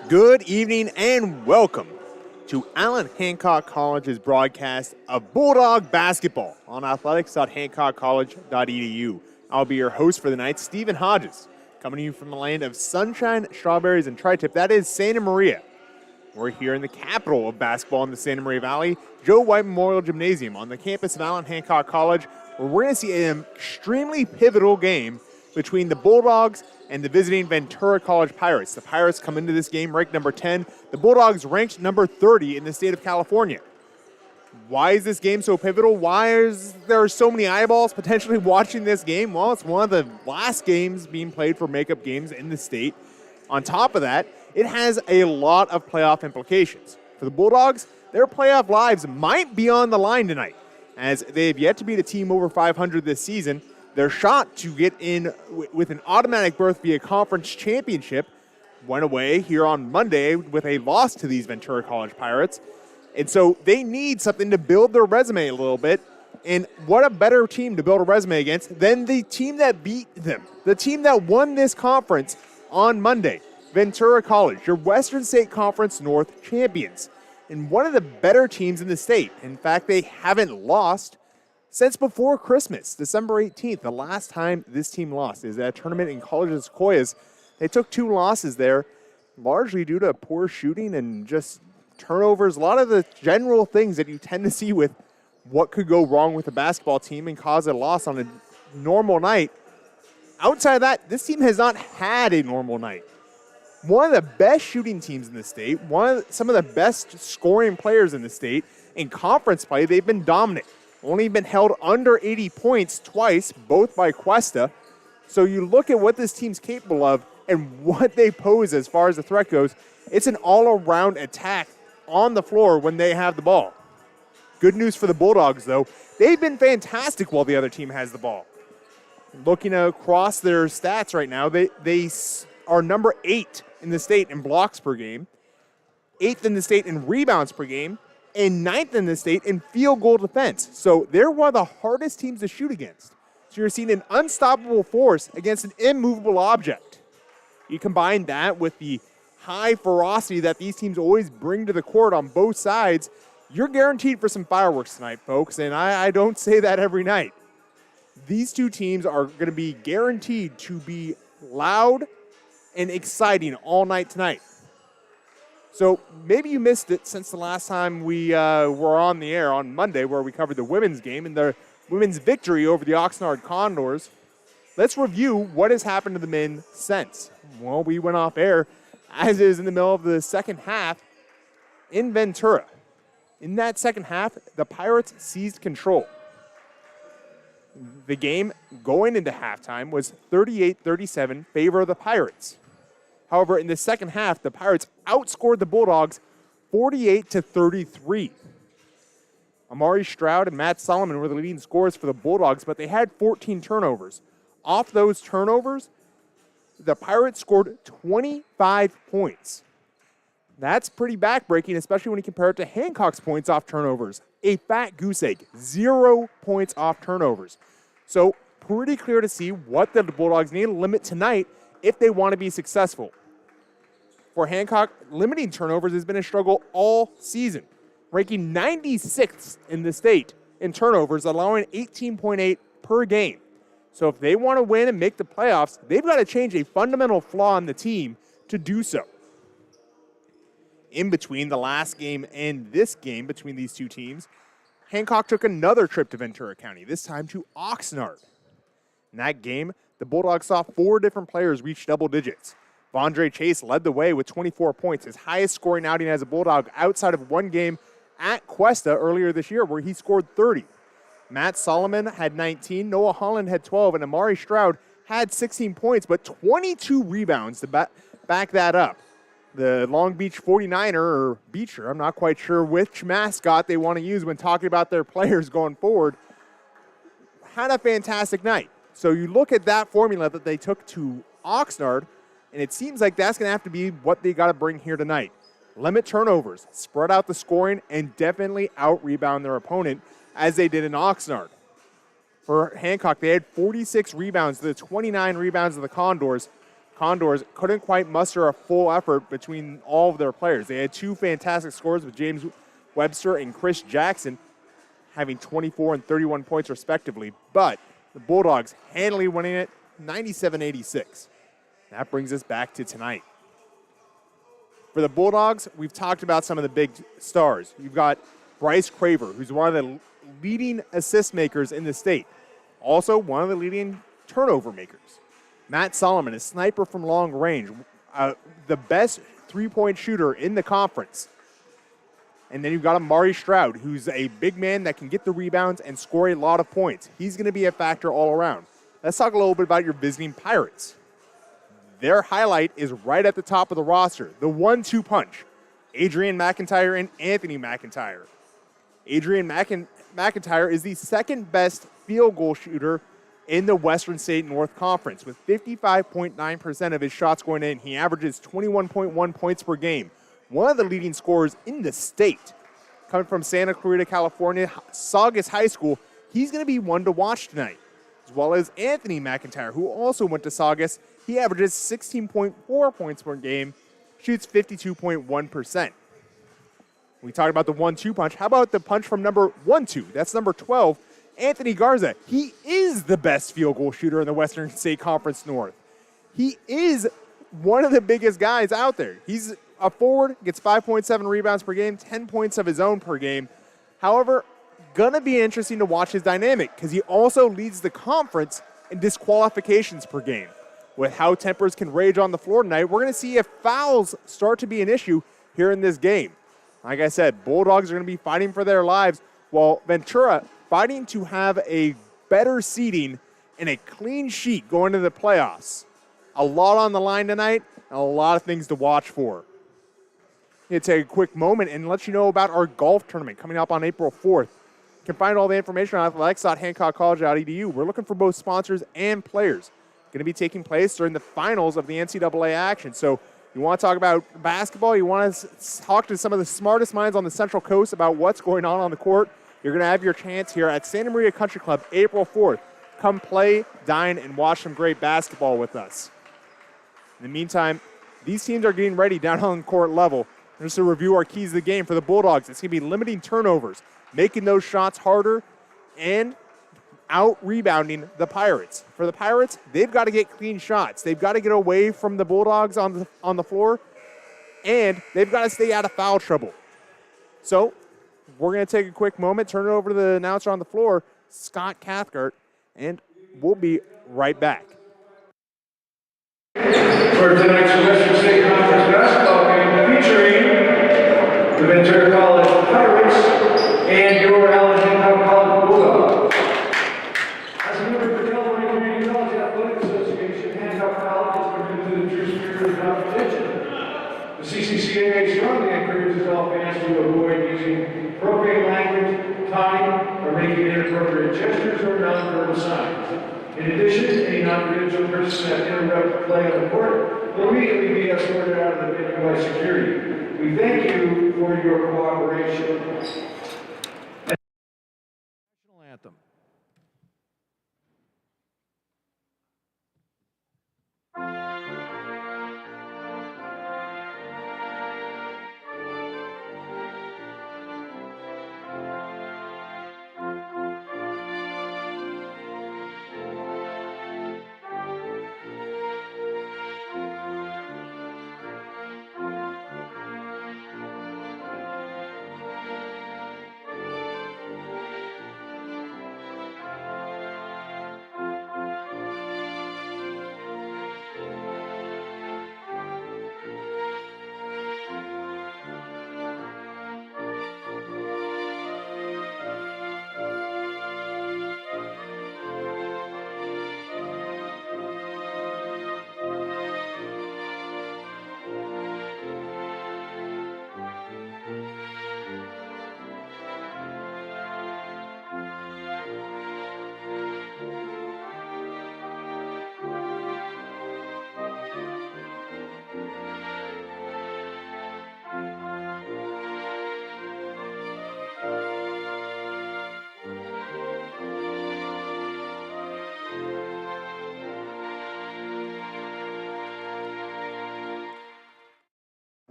Good evening and welcome to Allen Hancock College's broadcast of Bulldog basketball on athletics.hancockcollege.edu. I'll be your host for the night, Stephen Hodges, coming to you from the land of sunshine, strawberries, and tri-tip. That is Santa Maria. We're here in the capital of basketball in the Santa Maria Valley, Joe White Memorial Gymnasium on the campus of Allen Hancock College, where we're going to see an extremely pivotal game between the Bulldogs and the visiting Ventura College Pirates. The Pirates come into this game ranked number 10. The Bulldogs ranked number 30 in the state of California. Why is this game so pivotal? Why is there so many eyeballs potentially watching this game? Well, it's one of the last games being played for makeup games in the state. On top of that, it has a lot of playoff implications. For the Bulldogs, their playoff lives might be on the line tonight, as they have yet to beat a team over 500 this season. Their shot to get in with an automatic berth via conference championship went away here on Monday with a loss to these Ventura College Pirates. And so they need something to build their resume a little bit. And what a better team to build a resume against than the team that beat them, the team that won this conference on Monday, Ventura College, your Western State Conference North champions, and one of the better teams in the state. In fact, they haven't lost since before Christmas, December 18th. The last time this team lost is at a tournament in College of Sequoias. They took 2 losses there, largely due to poor shooting and just turnovers. A lot of the general things that you tend to see with what could go wrong with a basketball team and cause a loss on a normal night. Outside of that, this team has not had a normal night. One of the best shooting teams in the state, some of the best scoring players in the state. In conference play, they've been dominant. Only been held under 80 points twice, both by Cuesta. So you look at what this team's capable of and what they pose as far as the threat goes. It's an all-around attack on the floor when they have the ball. Good news for the Bulldogs, though. They've been fantastic while the other team has the ball. Looking across their stats right now, they are number 8 in the state in blocks per game, 8th in the state in rebounds per game, and 9th in the state in field goal defense. So they're one of the hardest teams to shoot against. So you're seeing an unstoppable force against an immovable object. You combine that with the high ferocity that these teams always bring to the court on both sides, you're guaranteed for some fireworks tonight, folks, and I don't say that every night. These two teams are going to be guaranteed to be loud and exciting all night tonight. So maybe you missed it since the last time we were on the air on Monday, where we covered the women's game and the women's victory over the Oxnard Condors. Let's review what has happened to the men since. Well, we went off air as is in the middle of the second half in Ventura. In that second half, the Pirates seized control. The game going into halftime was 38-37 favor of the Pirates. However, in the second half, the Pirates outscored the Bulldogs 48-33. Amari Stroud and Matt Solomon were the leading scorers for the Bulldogs, but they had 14 turnovers. Off those turnovers, the Pirates scored 25 points. That's pretty backbreaking, especially when you compare it to Hancock's points off turnovers. A fat goose egg, 0 points off turnovers. So pretty clear to see what the Bulldogs need to limit tonight if they want to be successful. For Hancock, limiting turnovers has been a struggle all season, ranking 96th in the state in turnovers, allowing 18.8 per game. So if they want to win and make the playoffs, they've got to change a fundamental flaw in the team to do so. In between the last game and this game between these two teams, Hancock took another trip to Ventura County, this time to Oxnard. In that game, the Bulldogs saw 4 different players reach double digits. Vondre Chase led the way with 24 points, his highest scoring outing as a Bulldog outside of one game at Cuesta earlier this year where he scored 30. Matt Solomon had 19, Noah Holland had 12, and Amari Stroud had 16 points, but 22 rebounds to back that up. The Long Beach 49er, or Beecher, I'm not quite sure which mascot they want to use when talking about their players going forward, had a fantastic night. So you look at that formula that they took to Oxnard, and it seems like that's going to have to be what they got to bring here tonight. Limit turnovers, spread out the scoring, and definitely out-rebound their opponent as they did in Oxnard. For Hancock, they had 46 rebounds to the 29 rebounds of the Condors. Condors couldn't quite muster a full effort between all of their players. They had two fantastic scores with James Webster and Chris Jackson having 24 and 31 points respectively, but the Bulldogs handily winning it 97-86. That brings us back to tonight. For the Bulldogs, we've talked about some of the big stars. You've got Bryce Craver, who's one of the leading assist makers in the state. Also, one of the leading turnover makers. Matt Solomon, a sniper from long range, the best three-point shooter in the conference. And then you've got Amari Stroud, who's a big man that can get the rebounds and score a lot of points. He's going to be a factor all around. Let's talk a little bit about your visiting Pirates. Their highlight is right at the top of the roster, the 1-2 punch. Adrian Mcintyre and Anthony McIntyre. Adrian McIntyre is the second best field goal shooter in the Western State North Conference with 55.9% of his shots going in. He averages 21.1 points per game. One of the leading scorers in the state. Coming from Santa Clarita, California, Saugus High School, he's going to be one to watch tonight. As well as Anthony McIntyre, who also went to Saugus. He averages 16.4 points per game, shoots 52.1%. We talked about the 1-2 punch. How about the punch from number 1-2? That's number 12, Anthony Garza. He is the best field goal shooter in the Western State Conference North. He is one of the biggest guys out there. He's a forward, gets 5.7 rebounds per game, 10 points of his own per game. However, gonna be interesting to watch his dynamic because he also leads the conference in disqualifications per game. With how tempers can rage on the floor tonight, we're gonna see if fouls start to be an issue here in this game. Like I said, Bulldogs are gonna be fighting for their lives while Ventura fighting to have a better seeding and a clean sheet going to the playoffs. A lot on the line tonight and a lot of things to watch for. I'm going to take a quick moment and let you know about our golf tournament coming up on April 4th. You can find all the information on athletics.hancockcollege.edu. We're looking for both sponsors and players. Going to be taking place during the finals of the NCAA action. So you want to talk about basketball, you want to talk to some of the smartest minds on the Central Coast about what's going on the court, you're going to have your chance here at Santa Maria Country Club April 4th. Come play, dine, and watch some great basketball with us. In the meantime, these teams are getting ready down on the court level. Just to review our keys to the game for the Bulldogs, it's going to be limiting turnovers, making those shots harder, and out-rebounding the Pirates. For the Pirates, they've got to get clean shots. They've got to get away from the Bulldogs on the floor, and they've got to stay out of foul trouble. So we're going to take a quick moment, turn it over to the announcer on the floor, Scott Cathcart, and we'll be right back. For tonight's Western State Conference basketball game featuring the Ventura College Pirates and your Allen Hancock College Bulldogs. As a member of the California Community College Athletic Association, Hancock College is committed to the true spirit of competition. The CCCAA strongly encourages all fans to avoid using appropriate language, taunting, or making inappropriate gestures or nonverbal signs. In addition, any non-credentialed person that interrupts play on the court will immediately be escorted out of the venue by security. We thank you for your cooperation. National anthem.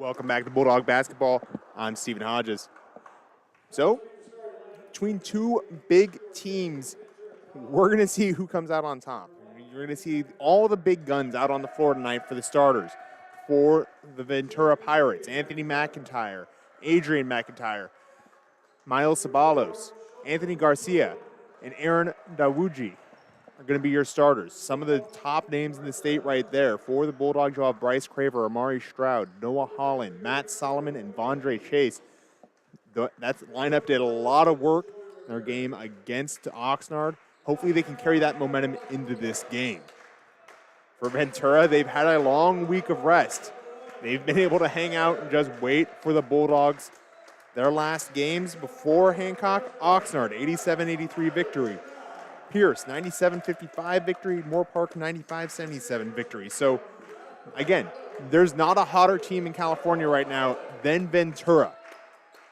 Welcome back to Bulldog Basketball. I'm Stephen Hodges. So, between two big teams, we're going to see who comes out on top. You're going to see all the big guns out on the floor tonight for the starters. For the Ventura Pirates, Anthony McIntyre, Adrian McIntyre, Milo Ceballos, Anthony Garcia, and Aaron Dawuji are going to be your starters. Some of the top names in the state right there. For the Bulldogs, you'll have Bryce Craver, Amari Stroud, Noah Holland, Matt Solomon, and Vondre Chase. That lineup did a lot of work in their game against Oxnard. Hopefully they can carry that momentum into this game. For Ventura, they've had a long week of rest. They've been able to hang out and just wait for the Bulldogs. Their last games before Hancock, Oxnard, 87-83 victory. Pierce, 97-55 victory. Moore Park, 95-77 victory. So, again, there's not a hotter team in California right now than Ventura.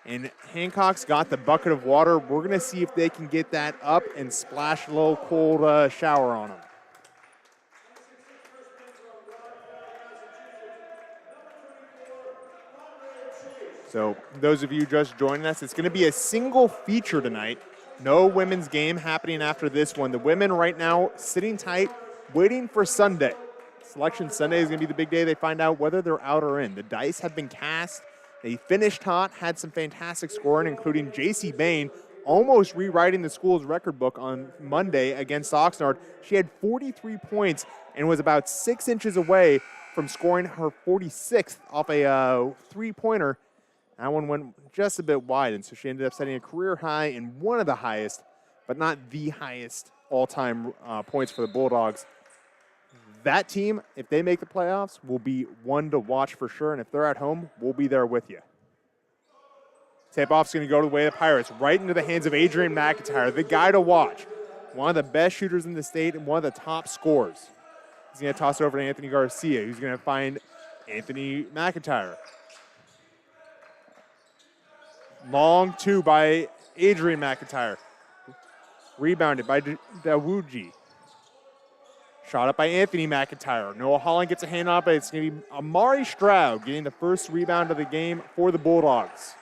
And Hancock's got the bucket of water. We're going to see if they can get that up and splash a little cold shower on them. So, those of you just joining us, it's going to be a single feature tonight. No women's game happening after this one. The women right now sitting tight, waiting for Sunday. Selection Sunday is going to be the big day. They find out whether they're out or in. The dice have been cast. They finished hot, had some fantastic scoring, including J.C. Bain, almost rewriting the school's record book on Monday against Oxnard. She had 43 points and was about 6 inches away from scoring her 46th off a three-pointer. That one went just a bit wide, and so she ended up setting a career high and one of the highest, but not the highest all-time points for the Bulldogs. That team, if they make the playoffs, will be one to watch for sure, and if they're at home, we'll be there with you. Tip-off's going to go to the way of the Pirates, right into the hands of Adrian McIntyre, the guy to watch. One of the best shooters in the state and one of the top scorers. He's going to toss it over to Anthony Garcia, who's going to find Anthony McIntyre. Long two by Adrian McIntyre. Rebounded by Dawuji. Shot up by Anthony McIntyre. Noah Holland gets a hand on it, but it's going to be Amari Stroud getting the first rebound of the game for the Bulldogs.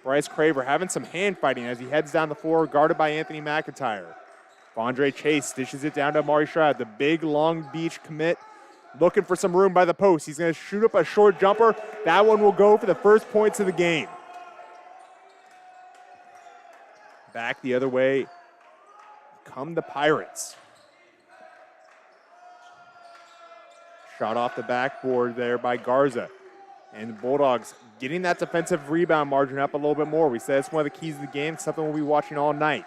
Bryce Craver having some hand fighting as he heads down the floor, guarded by Anthony McIntyre. Vondre Chase dishes it down to Amari Stroud, the big Long Beach commit, looking for some room by the post. He's going to shoot up a short jumper. That one will go for the first points of the game. Back the other way come the Pirates. Shot off the backboard there by Garza. And the Bulldogs getting that defensive rebound margin up a little bit more. We said it's one of the keys of the game, something we'll be watching all night.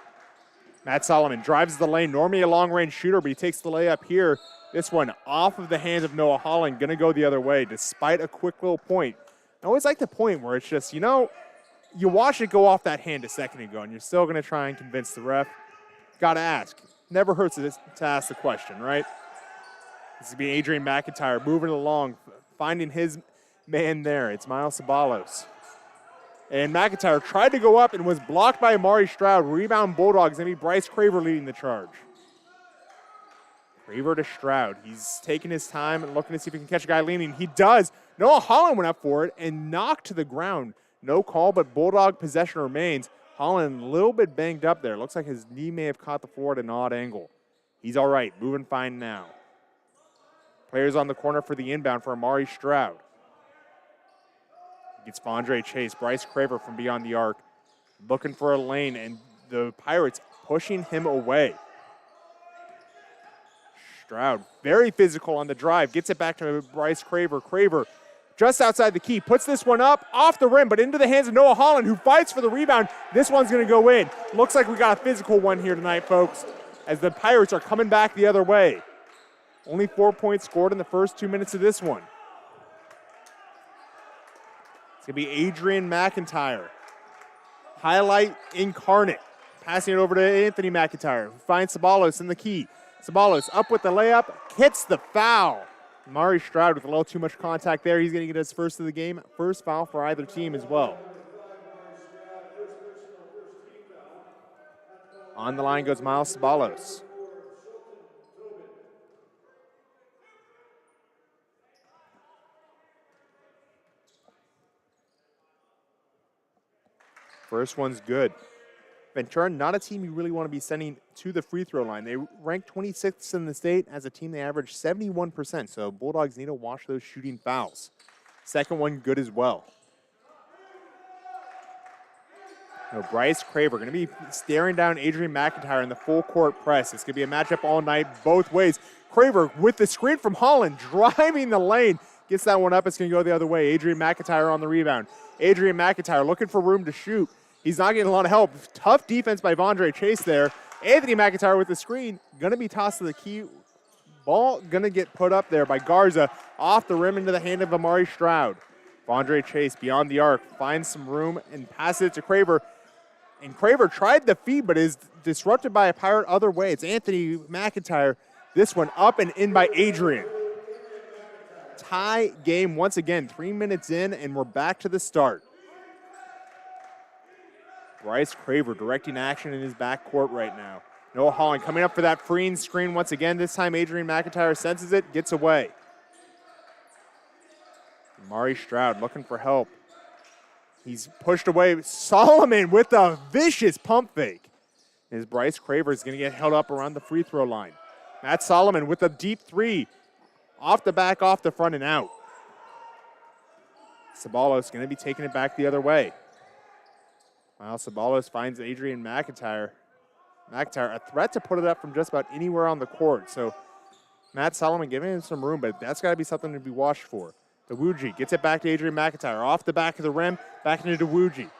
Matt Solomon drives the lane, normally a long-range shooter, but he takes the layup here. This one off of the hands of Noah Holland, going to go the other way despite a quick little point. I always like the point where it's just, you watch it go off that hand a second ago, and you're still going to try and convince the ref. Got to ask. Never hurts to ask the question, right? This will be Adrian McIntyre moving along, finding his man there. It's Milo Ceballos. And McIntyre tried to go up and was blocked by Amari Stroud. Rebound Bulldogs. Going to be Bryce Craver leading the charge. Craver to Stroud. He's taking his time and looking to see if he can catch a guy leaning. He does. Noah Holland went up for it and knocked to the ground. No call, but Bulldog possession remains. Holland a little bit banged up there. Looks like his knee may have caught the floor at an odd angle. He's all right. Moving fine now. Players on the corner for the inbound for Amari Stroud. Gets Vondre Chase. Bryce Craver from beyond the arc. Looking for a lane, and the Pirates pushing him away. Stroud, very physical on the drive. Gets it back to Bryce Craver. Craver just outside the key. Puts this one up, off the rim, but into the hands of Noah Holland, who fights for the rebound. This one's going to go in. Looks like we got a physical one here tonight, folks, as the Pirates are coming back the other way. Only 4 points scored in the first 2 minutes of this one. It's going to be Adrian McIntyre. Highlight incarnate. Passing it over to Anthony McIntyre, who finds Ceballos in the key. Ceballos up with the layup, hits the foul. Amari Stroud with a little too much contact there. He's going to get his first of the game. First foul for either team as well. On the line goes Milo Ceballos. First one's good. Ventura, not a team you really want to be sending to the free throw line. They rank 26th in the state. As a team, they average 71%, so Bulldogs need to watch those shooting fouls. Second one, good as well. Now, Bryce Craver going to be staring down Adrian McIntyre in the full court press. It's going to be a matchup all night, both ways. Craver with the screen from Holland, driving the lane. Gets that one up. It's going to go the other way. Adrian McIntyre on the rebound. Adrian McIntyre looking for room to shoot. He's not getting a lot of help. Tough defense by Vondre Chase there. Anthony McIntyre with the screen. Going to be tossed to the key. Ball going to get put up there by Garza. Off the rim into the hand of Amari Stroud. Vondre Chase beyond the arc. Finds some room and passes it to Craver. And Craver tried the feed, but is disrupted by a Pirate other way. It's Anthony McIntyre. This one up and in by Adrian. Tie game once again. 3 minutes in, and we're back to the start. Bryce Craver directing action in his backcourt right now. Noah Holland coming up for that freeing screen once again. This time Adrian McIntyre senses it, gets away. Amari Stroud looking for help. He's pushed away. Solomon with a vicious pump fake. As Bryce Craver is going to get held up around the free throw line. Matt Solomon with a deep three. Off the back, off the front, and out. Ceballos going to be taking it back the other way. Milo Ceballos finds Adrian McIntyre. McIntyre, a threat to put it up from just about anywhere on the court. So Matt Solomon giving him some room, but that's got to be something to be watched for. Dawuji gets it back to Adrian McIntyre. Off the back of the rim, back into Dawuji.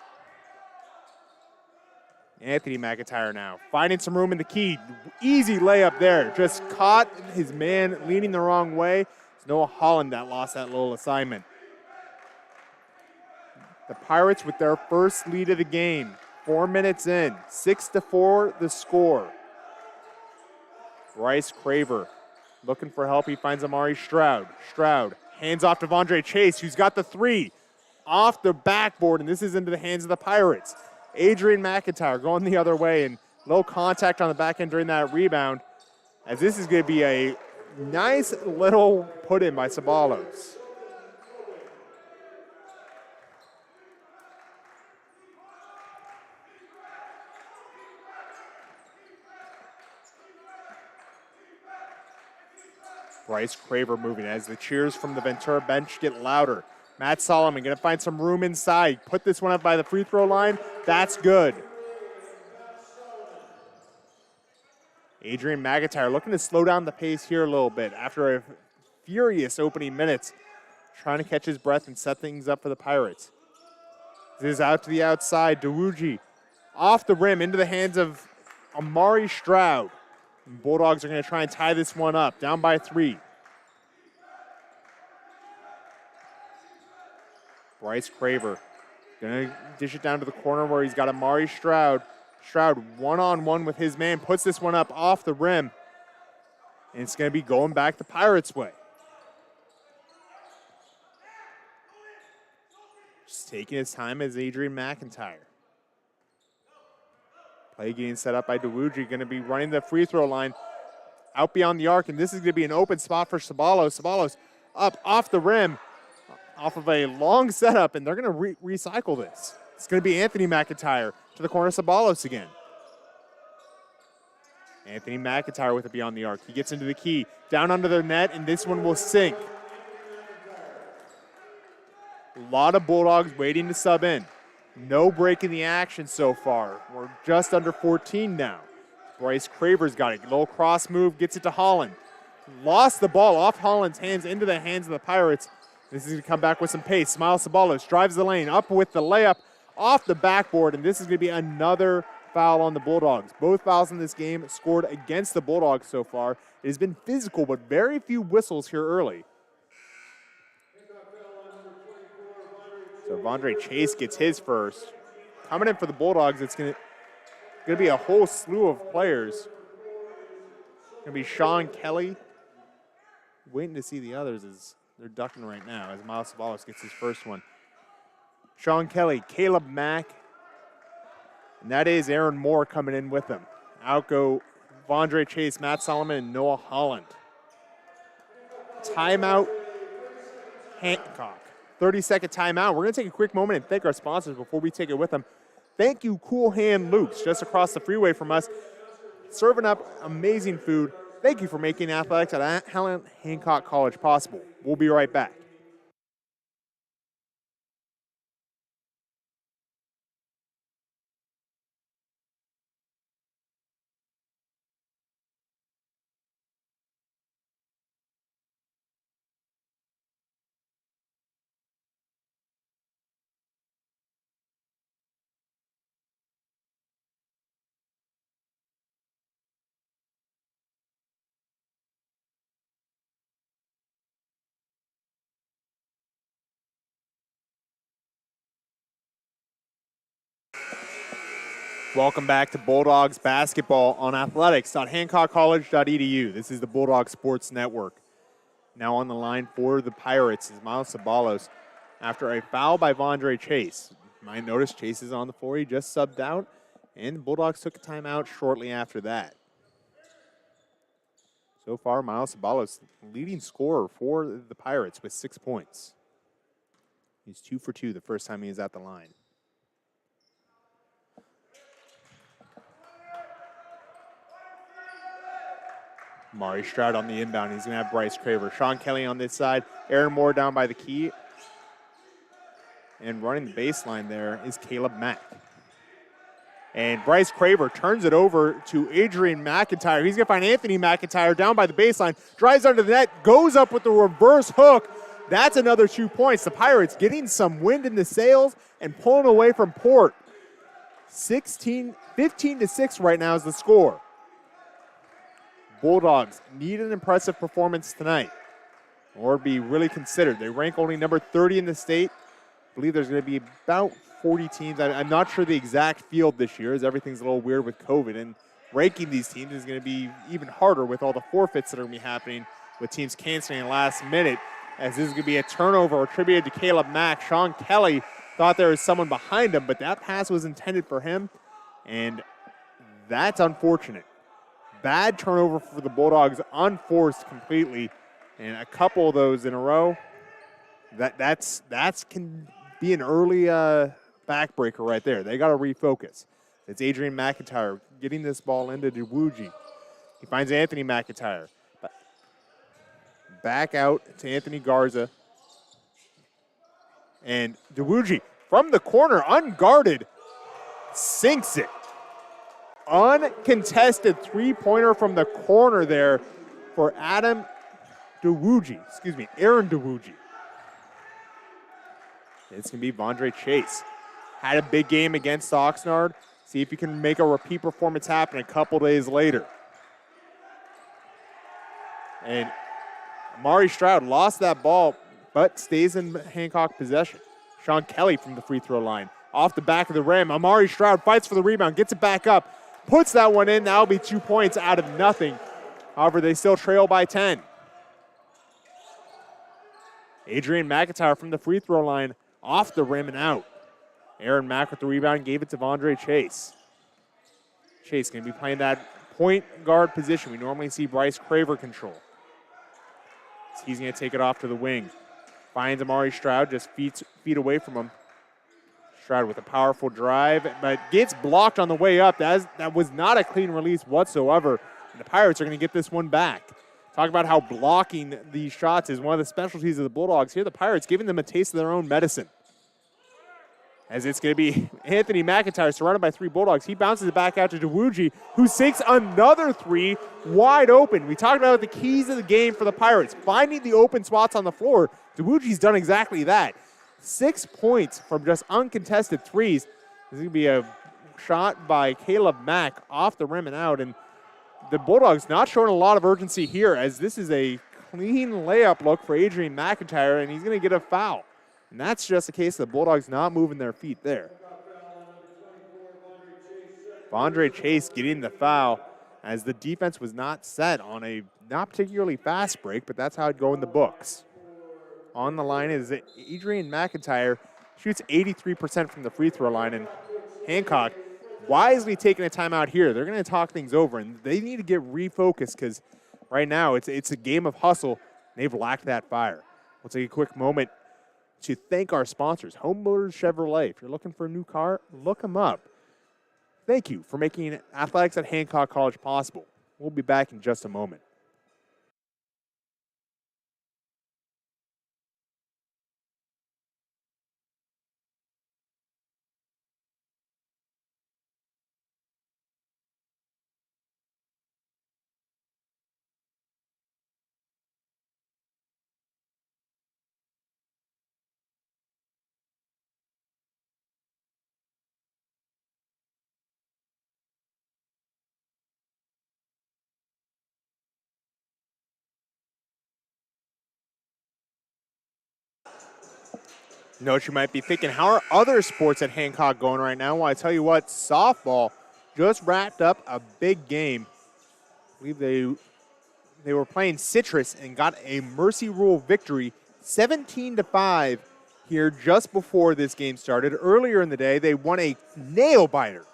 Anthony McIntyre now finding some room in the key. Easy layup there. Just caught his man leaning the wrong way. It's Noah Holland that lost that little assignment. The Pirates with their first lead of the game. 4 minutes in. 6-4 the score. Bryce Craver looking for help. He finds Amari Stroud. Stroud hands off to Vondre Chase, who's got the three off the backboard, and this is into the hands of the Pirates. Adrian McIntyre going the other way, and low contact on the back end during that rebound, as this is going to be a nice little put in by Ceballos. Bryce Craver moving as the cheers from the Ventura bench get louder. Matt Solomon going to find some room inside. Put this one up by the free throw line. That's good. Adrian McIntyre looking to slow down the pace here a little bit after a furious opening minutes. Trying to catch his breath and set things up for the Pirates. This is out to the outside. Dawuji off the rim into the hands of Amari Stroud. Bulldogs are going to try and tie this one up. Down by 3. Bryce Craver going to dish it down to the corner where he's got Amari Stroud. Stroud one-on-one with his man. Puts this one up off the rim. And it's going to be going back the Pirates' way. Just taking his time as Adrian McIntyre. Play getting set up by Dawuji, going to be running the free throw line out beyond the arc, and this is going to be an open spot for Ceballos. Ceballos up off the rim, off of a long setup, and they're going to recycle this. It's going to be Anthony McIntyre to the corner, Ceballos again. Anthony McIntyre with it beyond the arc. He gets into the key, down under the net, and this one will sink. A lot of Bulldogs waiting to sub in. No break in the action so far. We're just under 14 now. Bryce Craver's got it. Little cross move, gets it to Holland. Lost the ball off Holland's hands into the hands of the Pirates. This is going to come back with some pace. Milo Ceballos drives the lane, up with the layup off the backboard, and this is going to be another foul on the Bulldogs. Both fouls in this game scored against the Bulldogs so far. It has been physical, but very few whistles here early. So Vondre Chase gets his first. Coming in for the Bulldogs, it's going to be a whole slew of players. Going to be Sean Kelly. Waiting to see the others as they're ducking right now as Milo Ceballos gets his first one. Sean Kelly, Caleb Mack, and that is Aaron Moore coming in with them. Out go Vondre Chase, Matt Solomon, and Noah Holland. Timeout, Hancock. 30-second timeout. We're going to take a quick moment and thank our sponsors before we take it with them. Thank you, Cool Hand Luke's, just across the freeway from us, serving up amazing food. Thank you for making athletics at Holland Hancock College possible. We'll be right back. Welcome back to Bulldogs basketball on athletics.hancockcollege.edu. This is the Bulldog Sports Network. Now on the line for the Pirates is Milo Ceballos after a foul by Vondre Chase. You might notice Chase is on the floor. He just subbed out, and the Bulldogs took a timeout shortly after that. So far, Milo Ceballos, leading scorer for the Pirates with 6 points. He's 2 for 2 the first time he was at the line. Mari Stroud on the inbound. He's going to have Bryce Craver. Sean Kelly on this side. Aaron Moore down by the key. And running the baseline there is Caleb Mack. And Bryce Craver turns it over to Adrian McIntyre. He's going to find Anthony McIntyre down by the baseline. Drives under the net. Goes up with the reverse hook. That's another 2 points. The Pirates getting some wind in the sails and pulling away from Port. 15-6 right now is the score. Bulldogs need an impressive performance tonight or be really considered. They rank only number 30 in the state. I believe there's going to be about 40 teams. I'm not sure the exact field this year, as everything's a little weird with COVID, and ranking these teams is going to be even harder with all the forfeits that are going to be happening with teams canceling last minute, as this is going to be a turnover attributed to Caleb Mack. Sean Kelly thought there was someone behind him, but that pass was intended for him, and that's unfortunate. Bad turnover for the Bulldogs, unforced completely, and a couple of those in a row. That's can be an early backbreaker right there. They got to refocus. It's Adrian McIntyre getting this ball into DeWuji. He finds Anthony McIntyre. Back out to Anthony Garza. And DeWuji from the corner, unguarded, sinks it. Uncontested three-pointer from the corner there for Aaron DeWuji. It's going to be Vondre Chase. Had a big game against Oxnard. See if you can make a repeat performance happen a couple days later. And Amari Stroud lost that ball, but stays in Hancock possession. Sean Kelly from the free throw line. Off the back of the rim, Amari Stroud fights for the rebound, gets it back up, puts that one in. That'll be 2 points out of nothing. However, they still trail by 10. Adrian McIntyre from the free throw line, off the rim and out. Aaron Mack with the rebound, gave it to Vondre Chase. Chase going to be playing that point guard position. We normally see Bryce Craver control. He's going to take it off to the wing. Finds Amari Stroud, just feet away from him. Stroud with a powerful drive, but gets blocked on the way up. That was not a clean release whatsoever. And the Pirates are going to get this one back. Talk about how blocking these shots is one of the specialties of the Bulldogs. Here the Pirates giving them a taste of their own medicine. As it's going to be Anthony McIntyre surrounded by 3 Bulldogs. He bounces it back out to DeWuji, who sinks another 3 wide open. We talked about the keys of the game for the Pirates, finding the open spots on the floor. DeWuji's done exactly that. 6 points from just uncontested threes. This is going to be a shot by Caleb Mack off the rim and out. And the Bulldogs not showing a lot of urgency here, as this is a clean layup look for Adrian McIntyre, and he's going to get a foul. And that's just a case of the Bulldogs not moving their feet there. Vondre Chase getting the foul, as the defense was not set on a not particularly fast break, but that's how it'd go in the books. On the line is Adrian McIntyre, shoots 83% from the free throw line, and Hancock wisely taking a timeout here. They're going to talk things over, and they need to get refocused, because right now it's a game of hustle. They've lacked that fire. We'll take a quick moment to thank our sponsors, Home Motors Chevrolet. If you're looking for a new car, look them up. Thank you for making athletics at Hancock College possible. We'll be back in just a moment. You know what you might be thinking, how are other sports at Hancock going right now? Well, I tell you what, softball just wrapped up a big game. I believe they were playing Citrus and got a Mercy Rule victory, 17-5 here just before this game started. Earlier in the day, they won a nail-biter,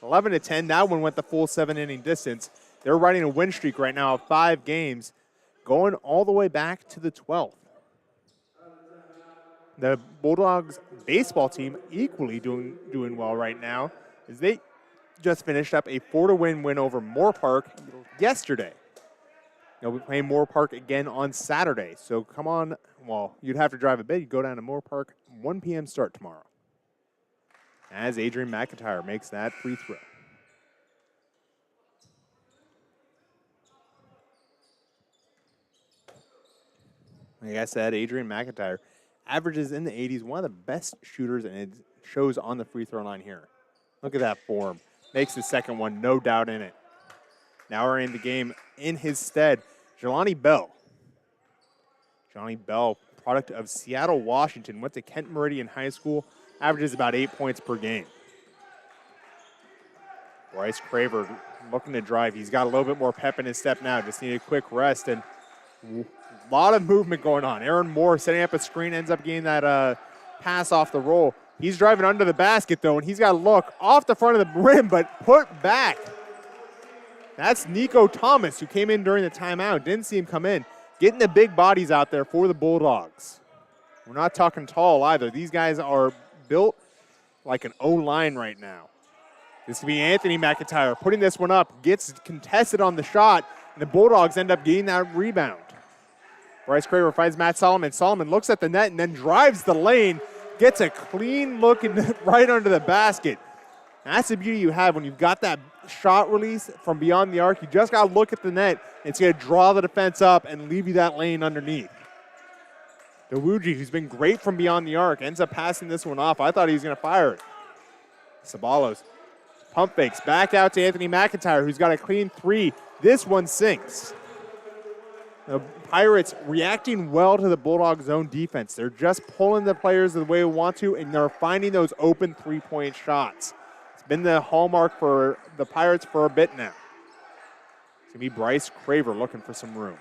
11-10. That one went the full 7-inning distance. They're riding a win streak right now of 5 games, going all the way back to the 12th. The Bulldogs baseball team equally doing well right now as they just finished up a 4-win win over Moore Park yesterday. They'll be playing Moore Park again on Saturday. So come on, well, you'd have to drive a bit. You'd go down to Moore Park, 1 p.m. start tomorrow. As Adrian Mcintyre makes that free throw. Like I said, Adrian Mcintyre averages in the 80s, one of the best shooters, and it shows on the free throw line here. Look at that form. Makes the second one, no doubt in it. Now we're in the game in his stead, Jelani Bell. Jelani Bell, product of Seattle, Washington, went to Kent Meridian High School, averages about 8 points per game. Bryce Craver looking to drive. He's got a little bit more pep in his step now. Just need a quick rest, and a lot of movement going on. Aaron Moore setting up a screen, ends up getting that pass off the roll. He's driving under the basket, though, and he's got to look off the front of the rim, but put back. That's Nico Thomas, who came in during the timeout. Didn't see him come in. Getting the big bodies out there for the Bulldogs. We're not talking tall either. These guys are built like an O-line right now. This could be Anthony McIntyre putting this one up. Gets contested on the shot, and the Bulldogs end up getting that rebound. Bryce Craver finds Matt Solomon. Solomon looks at the net and then drives the lane. Gets a clean look right under the basket. And that's the beauty you have when you've got that shot release from beyond the arc. You just got to look at the net. It's going to draw the defense up and leave you that lane underneath. Dewuji, who's been great from beyond the arc, ends up passing this one off. I thought he was going to fire it. Ceballos pump fakes back out to Anthony McIntyre, who's got a clean three. This one sinks. The Pirates reacting well to the Bulldogs' zone defense. They're just pulling the players the way they want to, and they're finding those open three-point shots. It's been the hallmark for the Pirates for a bit now. It's going to be Bryce Craver looking for some room.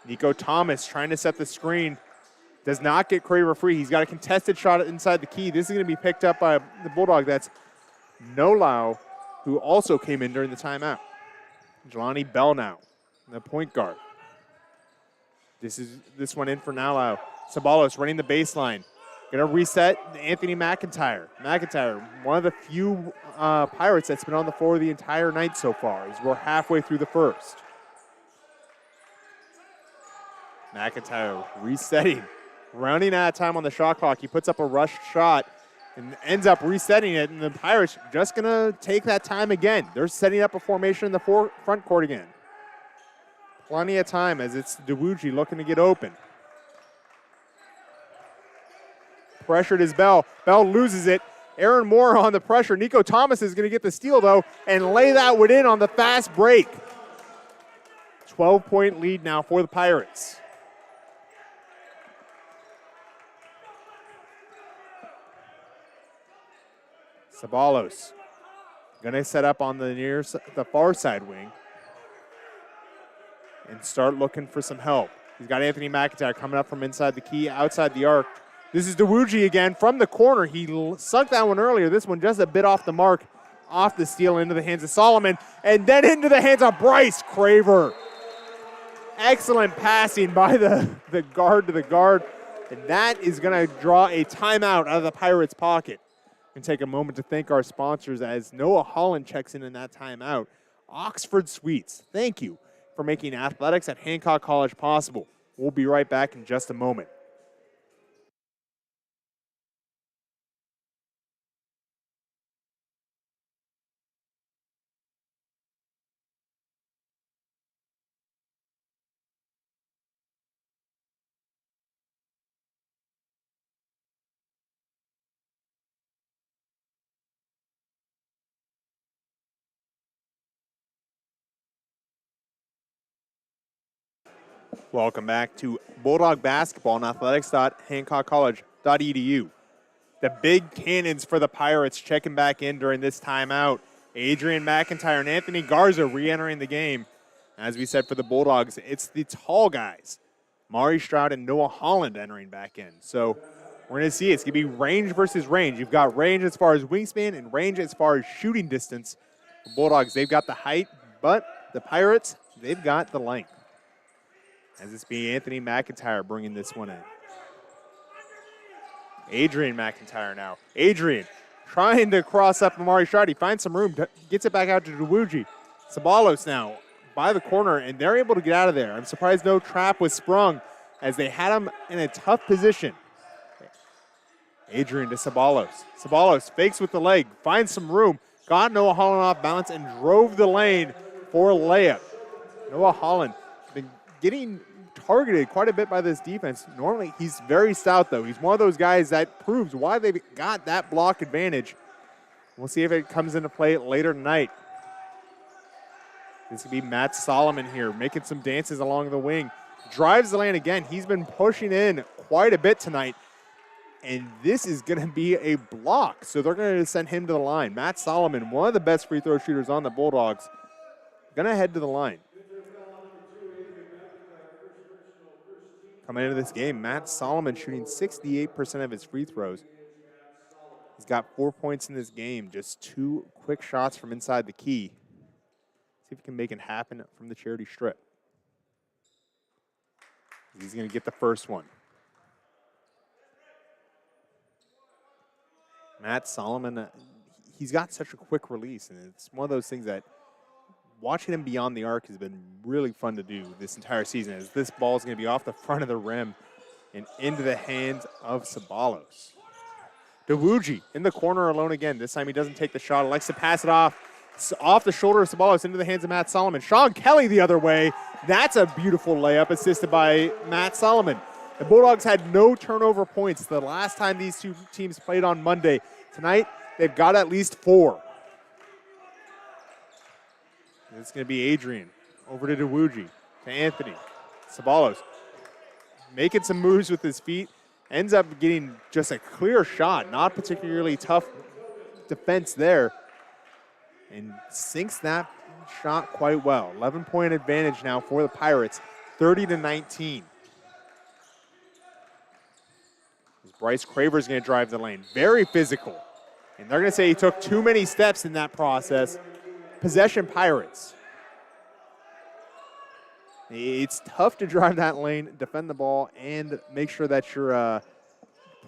Nico Thomas trying to set the screen. Does not get Craver free. He's got a contested shot inside the key. This is going to be picked up by the Bulldog. That's Nolau, who also came in during the timeout. Jelani Bell now, the point guard. This one in for Nolau. Ceballos running the baseline. Going to reset Anthony McIntyre. McIntyre, one of the few Pirates that's been on the floor the entire night so far, as we're halfway through the first. McIntyre resetting. Rounding out of time on the shot clock. He puts up a rush shot and ends up resetting it, and the Pirates just going to take that time again. They're setting up a formation in the front court again. Plenty of time as it's Dewuji looking to get open. Pressured is Bell. Bell loses it. Aaron Moore on the pressure. Nico Thomas is going to get the steal, though, and lay that one in on the fast break. 12-point lead now for the Pirates. Ceballos going to set up on the far side wing and start looking for some help. He's got Anthony McIntyre coming up from inside the key, outside the arc. This is Dewuji again from the corner. He sunk that one earlier. This one just a bit off the mark, off the steal into the hands of Solomon, and then into the hands of Bryce Craver. Excellent passing by the guard to the guard. And that is going to draw a timeout out of the Pirates' pocket. And take a moment to thank our sponsors as Noah Holland checks in that timeout. Oxford Sweets, thank you for making athletics at Hancock College possible. We'll be right back in just a moment. Welcome back to Bulldog Basketball and athletics.hancockcollege.edu. The big cannons for the Pirates checking back in during this timeout. Adrian Mcintyre and Anthony Garza re-entering the game. As we said for the Bulldogs, it's the tall guys, Mari Stroud and Noah Holland entering back in. So we're going to see it's going to be range versus range. You've got range as far as wingspan and range as far as shooting distance. The Bulldogs, they've got the height, but the Pirates, they've got the length. As it's being Anthony McIntyre bringing this one in. Adrian McIntyre now. Adrian trying to cross up Amari Stroud. He finds some room, gets it back out to Dewuji. Ceballos now by the corner, and they're able to get out of there. I'm surprised no trap was sprung as they had him in a tough position. Adrian to Ceballos. Ceballos fakes with the leg, finds some room, got Noah Holland off balance, and drove the lane for a layup. Noah Holland been getting targeted quite a bit by this defense. Normally, he's very stout, though. He's one of those guys that proves why they've got that block advantage. We'll see if it comes into play later tonight. This could be Matt Solomon here, making some dances along the wing. Drives the lane again. He's been pushing in quite a bit tonight. And this is going to be a block. So they're going to send him to the line. Matt Solomon, one of the best free throw shooters on the Bulldogs, going to head to the line. Coming into this game, Matt Solomon shooting 68% of his free throws. He's got 4 points in this game, just 2 quick shots from inside the key. See if he can make it happen from the charity strip. He's going to get the first one. Matt Solomon, he's got such a quick release, and it's one of those things that watching him beyond the arc has been really fun to do this entire season, as this ball is going to be off the front of the rim and into the hands of Ceballos. Dewuji in the corner alone again. This time he doesn't take the shot. Likes to pass it off the shoulder of Ceballos into the hands of Matt Solomon. Sean Kelly the other way. That's a beautiful layup assisted by Matt Solomon. The Bulldogs had no turnover points the last time these two teams played on Monday. Tonight, they've got at least 4. It's going to be Adrian over to Dewuji, to Anthony. Ceballos making some moves with his feet. Ends up getting just a clear shot. Not particularly tough defense there. And sinks that shot quite well. 11-point advantage now for the Pirates, 30-19. Bryce Craver's going to drive the lane. Very physical. And they're going to say he took too many steps in that process. Possession Pirates. It's tough to drive that lane, defend the ball, and make sure that you're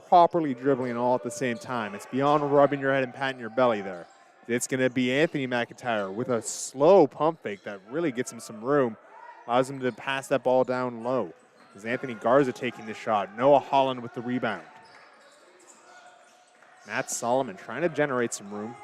properly dribbling all at the same time. It's beyond rubbing your head and patting your belly there. It's going to be Anthony McIntyre with a slow pump fake that really gets him some room, allows him to pass that ball down low. Is Anthony Garza taking the shot. Noah Holland with the rebound. Matt Solomon trying to generate some room.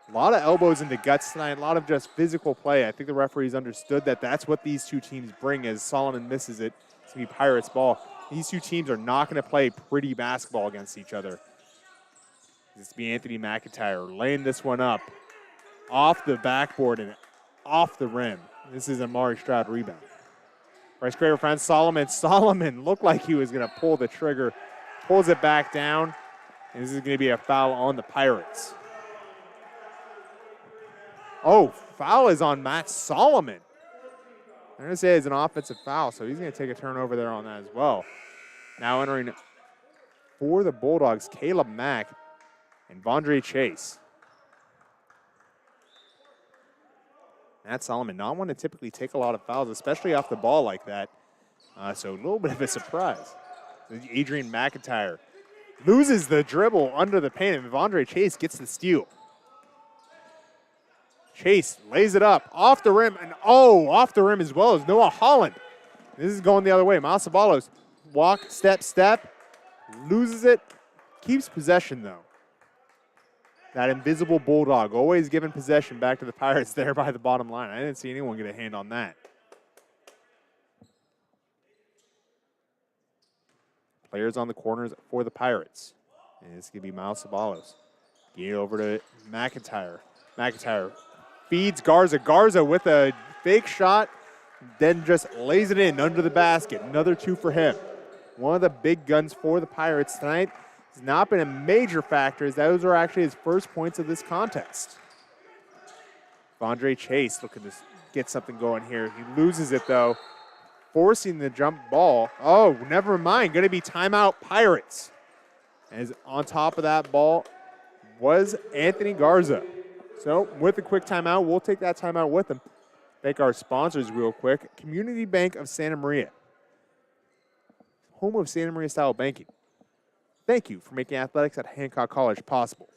A lot of elbows into guts tonight, a lot of just physical play. I think the referees understood that that's what these two teams bring as Solomon misses it. It's going to be Pirates ball. These two teams are not going to play pretty basketball against each other. This will be Anthony McIntyre laying this one up off the backboard and off the rim. This is a Amari Stroud rebound. Bryce Craver finds Solomon. Solomon looked like he was going to pull the trigger. Pulls it back down. And this is going to be a foul on the Pirates. Oh, foul is on Matt Solomon. I'm going to say it's an offensive foul, so he's going to take a turnover there on that as well. Now entering for the Bulldogs, Caleb Mack and Vondre Chase. Matt Solomon, not one to typically take a lot of fouls, especially off the ball like that. So a little bit of a surprise. Adrian McIntyre loses the dribble under the paint, and Andre Chase gets the steal. Chase lays it up off the rim, and off the rim as well as Noah Holland. This is going the other way. Milo Ceballos, walk, step, loses it, keeps possession though. That invisible bulldog, always giving possession back to the Pirates there by the bottom line. I didn't see anyone get a hand on that. Players on the corners for the Pirates. And it's going to be Milo Ceballos. Get it over to McIntyre. McIntyre feeds Garza. Garza with a fake shot, then just lays it in under the basket. Another 2 for him. One of the big guns for the Pirates tonight. Has not been a major factor, as those are actually his first points of this contest. Andre Chase looking to get something going here. He loses it though, forcing the jump ball. Oh, never mind. Going to be timeout Pirates. As on top of that ball was Anthony Garza. So with a quick timeout, we'll take that timeout with him. Thank our sponsors real quick. Community Bank of Santa Maria, home of Santa Maria style banking. Thank you for making athletics at Hancock College possible.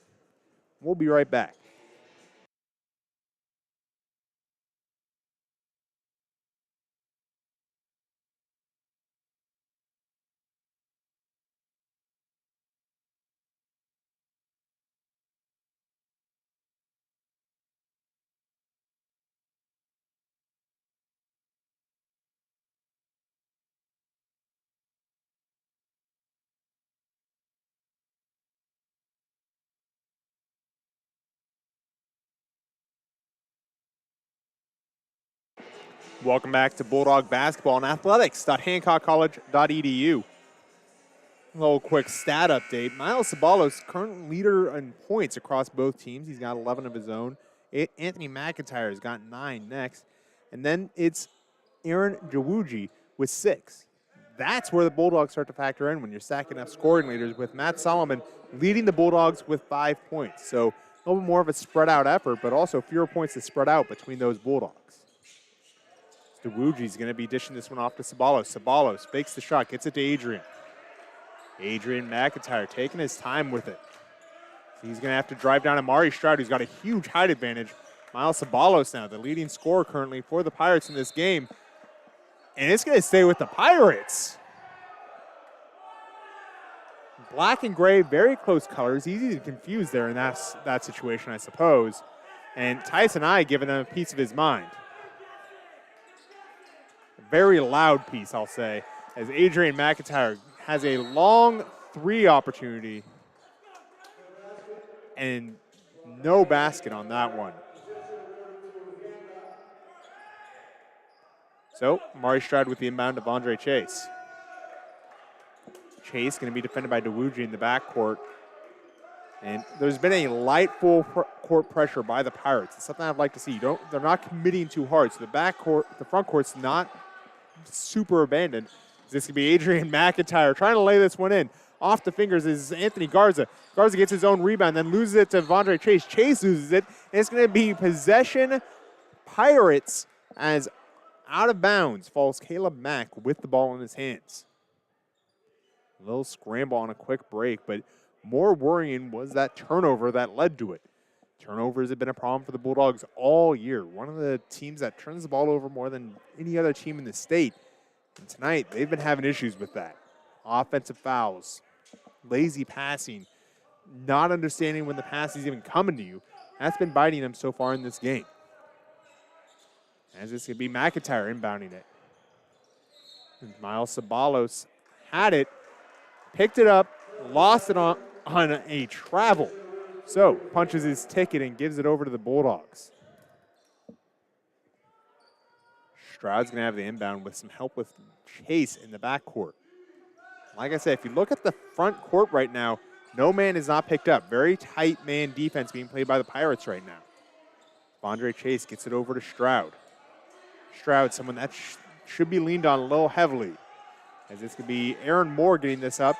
We'll be right back. Welcome back to Bulldog Basketball and Athletics.HancockCollege.edu. A little quick stat update. Milo Ceballos, current leader in points across both teams. He's got 11 of his own. Anthony McIntyre has got 9 next. And then it's Aaron Jawuji with 6. That's where the Bulldogs start to factor in when you're stacking up scoring leaders, with Matt Solomon leading the Bulldogs with 5 points. So a little bit more of a spread out effort, but also fewer points to spread out between those Bulldogs. Jawuji's going to be dishing this one off to Ceballos. Ceballos fakes the shot, gets it to Adrian. Adrian McIntyre taking his time with it. He's going to have to drive down Amari Stroud, who's got a huge height advantage. Milo Ceballos now, the leading scorer currently for the Pirates in this game. And it's going to stay with the Pirates. Black and gray, very close colors. Easy to confuse there in that situation, I suppose. And Tyson I giving them a piece of his mind. Very loud piece, I'll say, as Adrian McIntyre has a long 3 opportunity and no basket on that one. So, Amari Stroud with the inbound of Andre Chase. Chase going to be defended by Jawuji in the backcourt. And there's been a light full court pressure by the Pirates. It's something I'd like to see. They're not committing too hard, so the front court's not super abandoned. This could be Adrian McIntyre trying to lay this one in. Off the fingers is Anthony Garza. Garza gets his own rebound, then loses it to Andre Chase. Chase loses it, and it's going to be possession Pirates, as out of bounds falls Caleb Mack with the ball in his hands. A little scramble on a quick break, but more worrying was that turnover that led to it. Turnovers have been a problem for the Bulldogs all year. One of the teams that turns the ball over more than any other team in the state. And tonight, they've been having issues with that. Offensive fouls, lazy passing, not understanding when the pass is even coming to you. That's been biting them so far in this game. As this could be McIntyre inbounding it. And Milo Ceballos had it, picked it up, lost it on a travel. So, punches his ticket and gives it over to the Bulldogs. Stroud's going to have the inbound with some help with Chase in the backcourt. Like I said, if you look at the front court right now, no man is not picked up. Very tight man defense being played by the Pirates right now. Andre Chase gets it over to Stroud. Stroud, someone that should be leaned on a little heavily. As this could be Aaron Moore getting this up.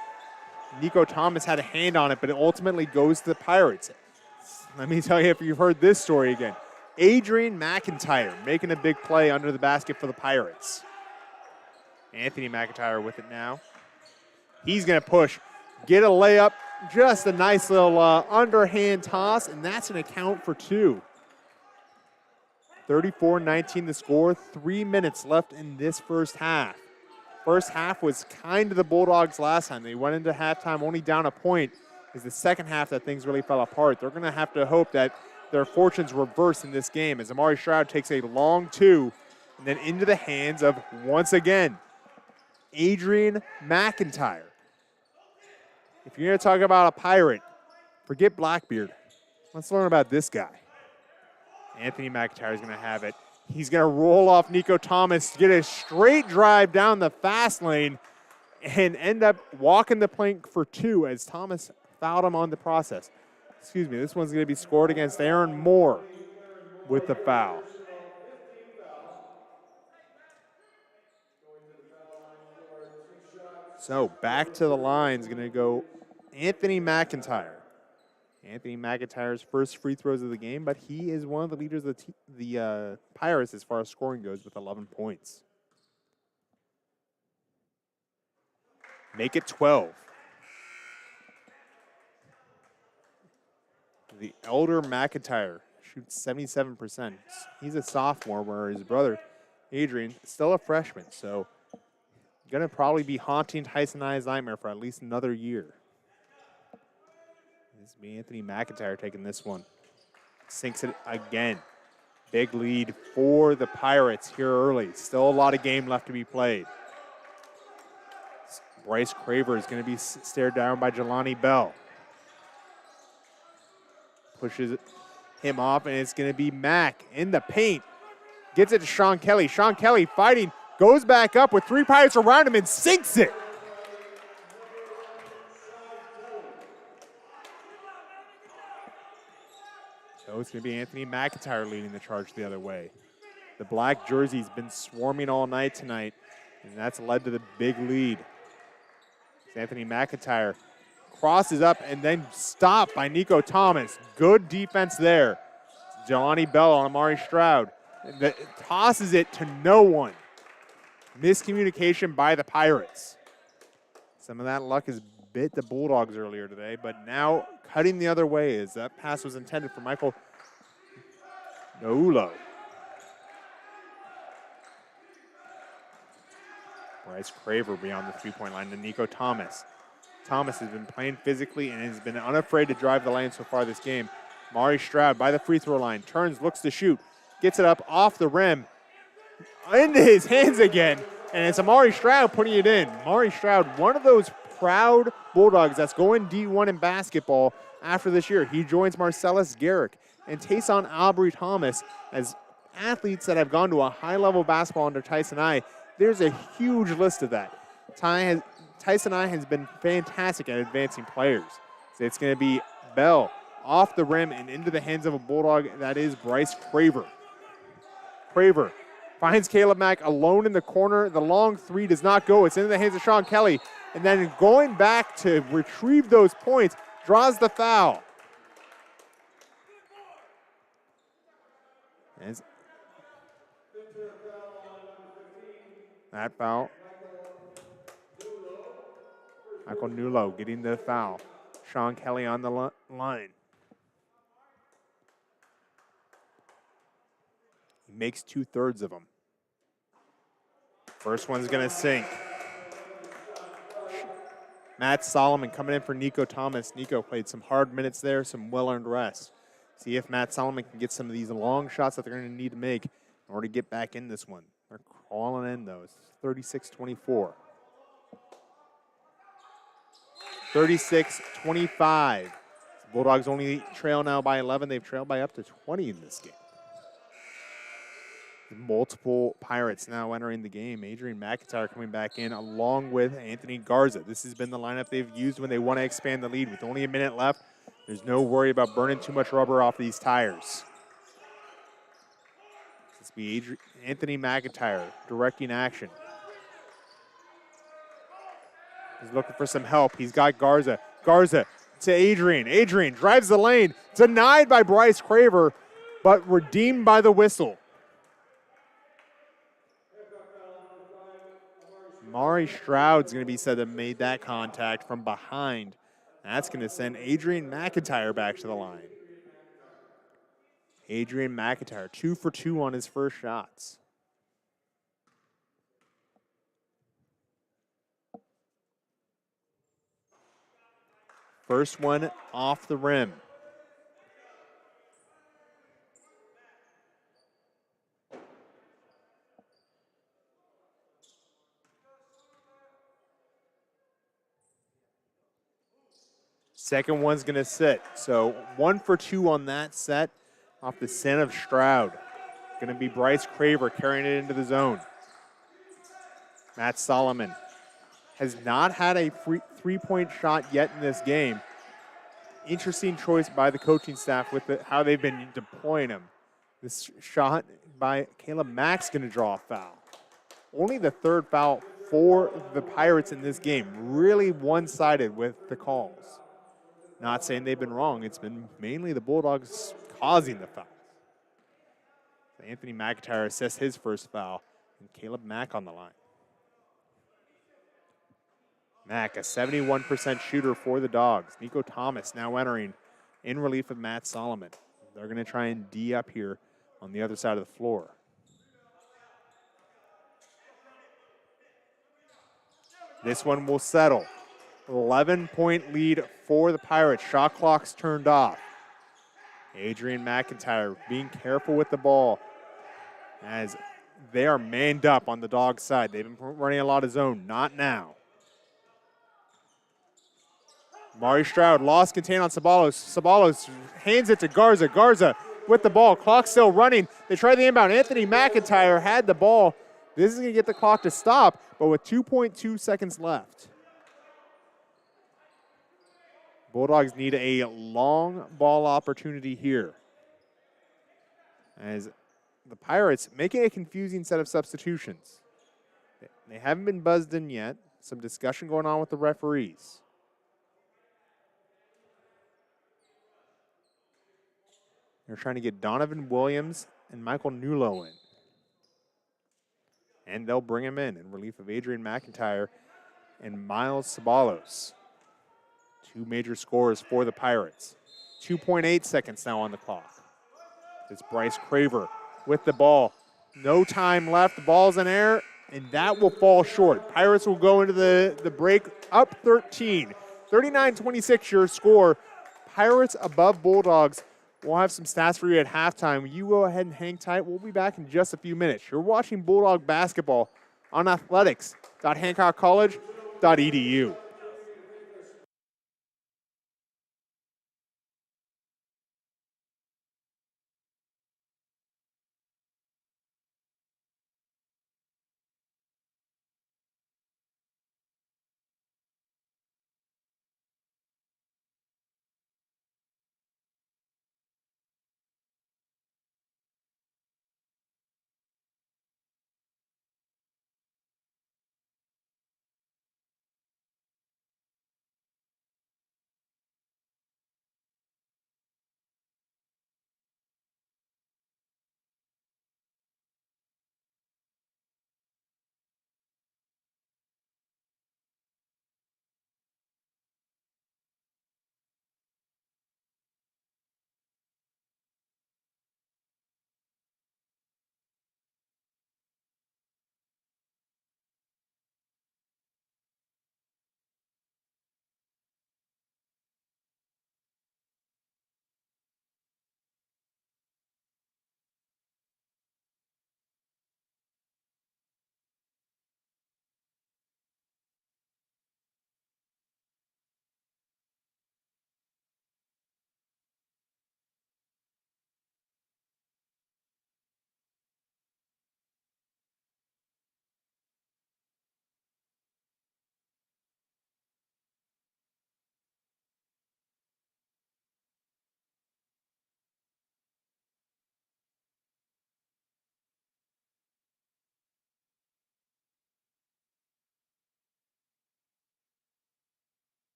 Nico Thomas had a hand on it, but it ultimately goes to the Pirates. Let me tell you, if you've heard this story again, Adrian McIntyre making a big play under the basket for the Pirates. Anthony McIntyre with it now. He's going to push, get a layup, just a nice little underhand toss, and that's going to count for 2. 34-19 the score, 3 minutes left in this first half. First half was kind of the Bulldogs last time. They went into halftime only down a point. It's the second half that things really fell apart. They're going to have to hope that their fortunes reverse in this game as Amari Stroud takes a long 2 and then into the hands of, once again, Adrian Mcintyre. If you're going to talk about a Pirate, forget Blackbeard. Let's learn about this guy. Anthony McIntyre is going to have it. He's going to roll off Nico Thomas, get a straight drive down the fast lane, and end up walking the plank for 2 as Thomas fouled him on the process. Excuse me, this one's going to be scored against Aaron Moore with the foul. So back to the line is going to go Anthony McIntyre. Anthony McIntyre's first free throws of the game, but he is one of the leaders of the Pirates as far as scoring goes with 11 points. Make it 12. The elder McIntyre shoots 77%. He's a sophomore, where his brother, Adrian, is still a freshman, so going to probably be haunting Tyson I's nightmare for at least another year. This will be Anthony McIntyre taking this one. Sinks it again. Big lead for the Pirates here early. Still a lot of game left to be played. Bryce Craver is going to be stared down by Jelani Bell. Pushes him off, and it's going to be Mack in the paint. Gets it to Sean Kelly. Sean Kelly fighting, goes back up with 3 Pirates around him and sinks it. So it's going to be Anthony McIntyre leading the charge the other way. The black jersey's been swarming all night tonight, and that's led to the big lead. It's Anthony McIntyre crosses up and then stopped by Nico Thomas. Good defense there. Jelani Bell on Amari Stroud. That tosses it to no one. Miscommunication by the Pirates. Some of that luck has bit the Bulldogs earlier today, but now cutting the other way as that pass was intended for Michael Noulo. Bryce Craver beyond the three-point line to Nico Thomas. Thomas has been playing physically and has been unafraid to drive the lane so far this game. Amari Stroud by the free throw line, turns, looks to shoot, gets it up off the rim, into his hands again, and it's Amari Stroud putting it in. Amari Stroud, one of those proud Bulldogs that's going D1 in basketball after this year. He joins Marcellus Garrick and Tayson Aubrey Thomas as athletes that have gone to a high-level basketball under Tyson I. There's a huge list of that. Tyson I has been fantastic at advancing players. So it's going to be Bell off the rim and into the hands of a Bulldog. That is Bryce Craver. Craver finds Caleb Mack alone in the corner. The long 3 does not go. It's into the hands of Sean Kelly. And then going back to retrieve those points, draws the foul. As that foul. Michael Noulo getting the foul. Sean Kelly on the line. He makes 2/3 of them. First one's going to sink. Matt Solomon coming in for Nico Thomas. Nico played some hard minutes there, some well-earned rest. See if Matt Solomon can get some of these long shots that they're going to need to make in order to get back in this one. They're crawling in, though. It's 36-24. 36-25. Bulldogs only trail now by 11. They've trailed by up to 20 in this game. Multiple Pirates now entering the game. Adrian McIntyre coming back in along with Anthony Garza. This has been the lineup they've used when they want to expand the lead. With only a minute left, there's no worry about burning too much rubber off these tires. This will be Anthony McIntyre directing action. He's looking for some help. He's got Garza. Garza to Adrian. Adrian drives the lane. Denied by Bryce Craver, but redeemed by the whistle. Mari Stroud's going to be said to have made that contact from behind. That's going to send Adrian McIntyre back to the line. Adrian McIntyre, 2 for 2 on his first shots. First one off the rim. Second one's going to sit. So 1 for 2 on that set off the send of Stroud. Going to be Bryce Craver carrying it into the zone. Matt Solomon has not had a three-point shot yet in this game. Interesting choice by the coaching staff with how they've been deploying him. This shot by Caleb Mack's going to draw a foul. Only the third foul for the Pirates in this game. Really one-sided with the calls. Not saying they've been wrong. It's been mainly the Bulldogs causing the fouls. Anthony McIntyre assists his first foul, and Caleb Mack on the line. Mack, a 71% shooter for the Dogs. Nico Thomas now entering in relief of Matt Solomon. They're going to try and D up here on the other side of the floor. This one will settle. 11-point lead for the Pirates. Shot clock's turned off. Adrian McIntyre being careful with the ball as they are manned up on the Dogs' side. They've been running a lot of zone. Not now. Mari Stroud lost contain on Ceballos. Ceballos hands it to Garza. Garza with the ball. Clock still running. They try the inbound. Anthony McIntyre had the ball. This is going to get the clock to stop, but with 2.2 seconds left. Bulldogs need a long ball opportunity here, as the Pirates making a confusing set of substitutions. They haven't been buzzed in yet. Some discussion going on with the referees. They're trying to get Donovan Williams and Michael Nulo in. And they'll bring him in relief of Adrian McIntyre and Milo Ceballos. Two major scores for the Pirates. 2.8 seconds now on the clock. It's Bryce Craver with the ball. No time left. The ball's in air, and that will fall short. Pirates will go into the break up 13. 39-26 your score. Pirates above Bulldogs. We'll have some stats for you at halftime. You go ahead and hang tight. We'll be back in just a few minutes. You're watching Bulldog basketball on athletics.hancockcollege.edu.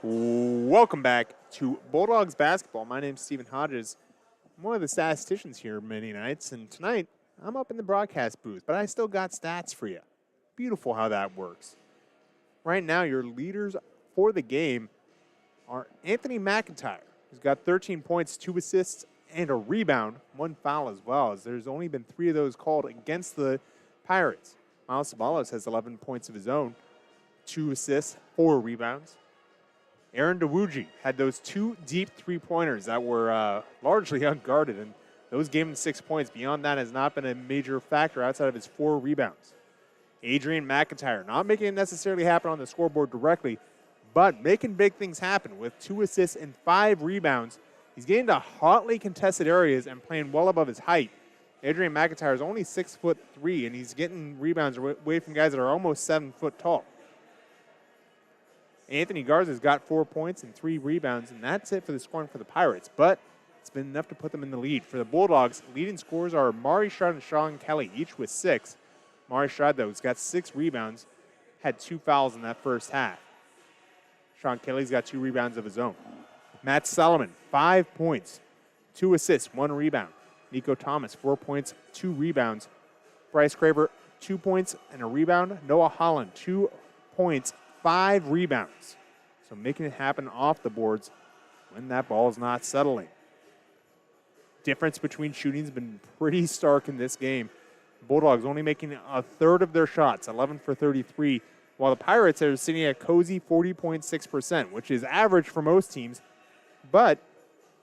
Welcome back to Bulldogs basketball. My name's Stephen Hodges. I'm one of the statisticians here many nights, and tonight I'm up in the broadcast booth, but I still got stats for you. Beautiful how that works. Right now, your leaders for the game are Anthony McIntyre, who's got 13 points, 2 assists, and a rebound, 1 foul as well, as there's only been 3 of those called against the Pirates. Milo Ceballos has 11 points of his own, 2 assists, 4 rebounds. Aaron DeWuji had those 2 deep three-pointers that were largely unguarded, and those gave him 6 points. Beyond that has not been a major factor outside of his 4 rebounds. Adrian McIntyre, not making it necessarily happen on the scoreboard directly, but making big things happen with 2 assists and 5 rebounds. He's getting to hotly contested areas and playing well above his height. Adrian McIntyre is only 6'3", and he's getting rebounds away from guys that are almost 7 foot tall. Anthony Garza's got 4 points and 3 rebounds, and that's it for the scoring for the Pirates. But it's been enough to put them in the lead. For the Bulldogs, leading scorers are Mari Shrad and Sean Kelly, each with 6. Mari Shrad, though, has got 6 rebounds, had 2 fouls in that first half. Sean Kelly's got 2 rebounds of his own. Matt Solomon, 5 points, 2 assists, 1 rebound. Nico Thomas, 4 points, 2 rebounds. Bryce Craver, 2 points and a rebound. Noah Holland, 2 points, 5 rebounds. So making it happen off the boards when that ball is not settling. Difference between shooting has been pretty stark in this game. Bulldogs only making a third of their shots, 11 for 33, while the Pirates are sitting at cozy 40.6%, which is average for most teams. But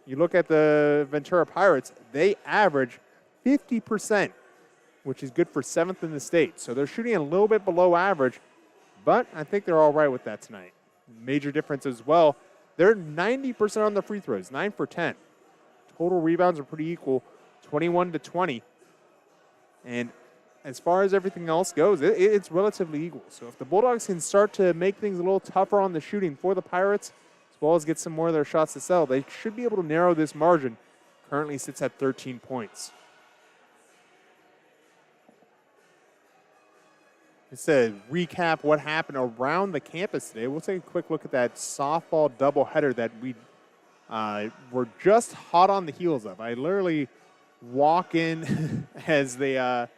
you look at the Ventura Pirates, they average 50%, which is good for 7th in the state. So they're shooting a little bit below average, but I think they're all right with that tonight. Major difference as well. They're 90% on the free throws, 9 for 10. Total rebounds are pretty equal, 21 to 20. And as far as everything else goes, it's relatively equal. So if the Bulldogs can start to make things a little tougher on the shooting for the Pirates, as well as get some more of their shots to sell, they should be able to narrow this margin. Currently sits at 13 points. Just to recap what happened around the campus today, we'll take a quick look at that softball doubleheader that we were just hot on the heels of. I literally walk in as the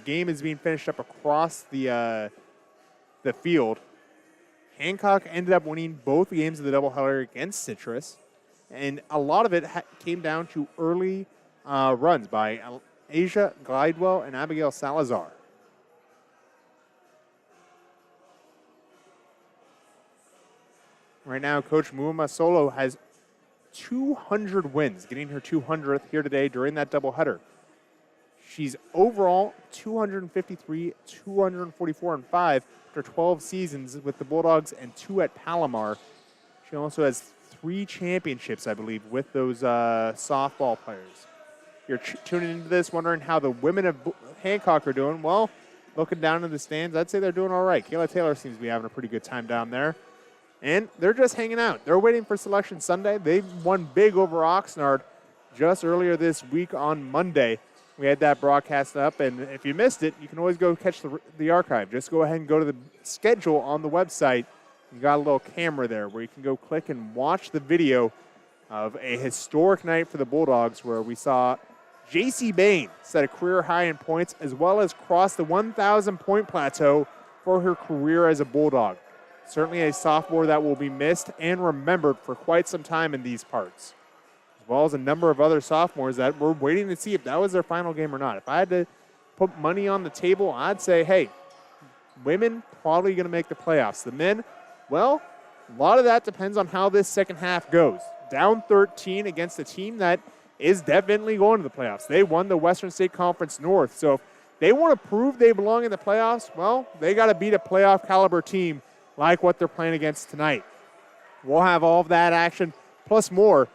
game is being finished up across the field. Hancock ended up winning both games of the doubleheader against Citrus, and a lot of it came down to early runs by Asia Glidewell and Abigail Salazar. Right now, Coach Muama Solo has 200 wins, getting her 200th here today during that doubleheader. She's overall 253, 244, and 5 after 12 seasons with the Bulldogs and 2 at Palomar. She also has 3 championships, I believe, with those softball players. You're tuning into this wondering how the women of Hancock are doing. Well, looking down in the stands, I'd say they're doing all right. Kayla Taylor seems to be having a pretty good time down there. And they're just hanging out. They're waiting for Selection Sunday. They won big over Oxnard just earlier this week on Monday. We had that broadcast up, and if you missed it, you can always go catch the archive. Just go ahead and go to the schedule on the website. You got a little camera there where you can go click and watch the video of a historic night for the Bulldogs where we saw J.C. Bain set a career high in points as well as cross the 1,000-point plateau for her career as a Bulldog. Certainly a sophomore that will be missed and remembered for quite some time in these parts, as well as a number of other sophomores that we're waiting to see if that was their final game or not. If I had to put money on the table, I'd say, hey, women probably going to make the playoffs. The men, well, a lot of that depends on how this second half goes. Down 13 against a team that is definitely going to the playoffs. They won the Western State Conference North, so if they want to prove they belong in the playoffs, well, they got to beat a playoff caliber team like what they're playing against tonight. We'll have all of that action plus more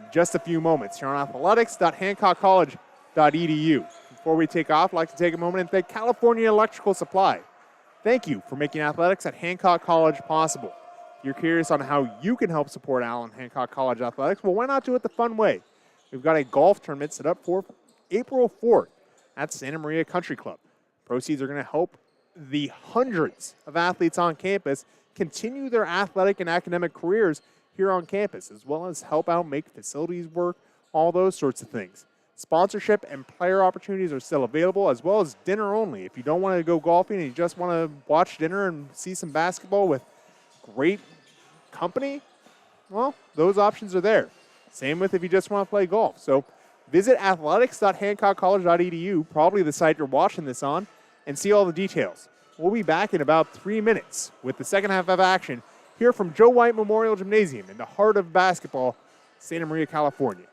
in just a few moments here on athletics.hancockcollege.edu. Before we take off, I'd like to take a moment and thank California Electrical Supply. Thank you for making athletics at Hancock College possible. If you're curious on how you can help support Allen Hancock College athletics, well, why not do it the fun way? We've got a golf tournament set up for April 4th at Santa Maria Country Club. Proceeds are going to help the hundreds of athletes on campus continue their athletic and academic careers here on campus, as well as help out make facilities work, all those sorts of things. Sponsorship and player opportunities are still available, as well as dinner only. If you don't want to go golfing and you just want to watch dinner and see some basketball with great company, well, those options are there. Same with if you just want to play golf. So visit athletics.hancockcollege.edu, probably the site you're watching this on, and see all the details. We'll be back in about 3 minutes with the second half of action here from Joe White Memorial Gymnasium in the heart of basketball, Santa Maria, California.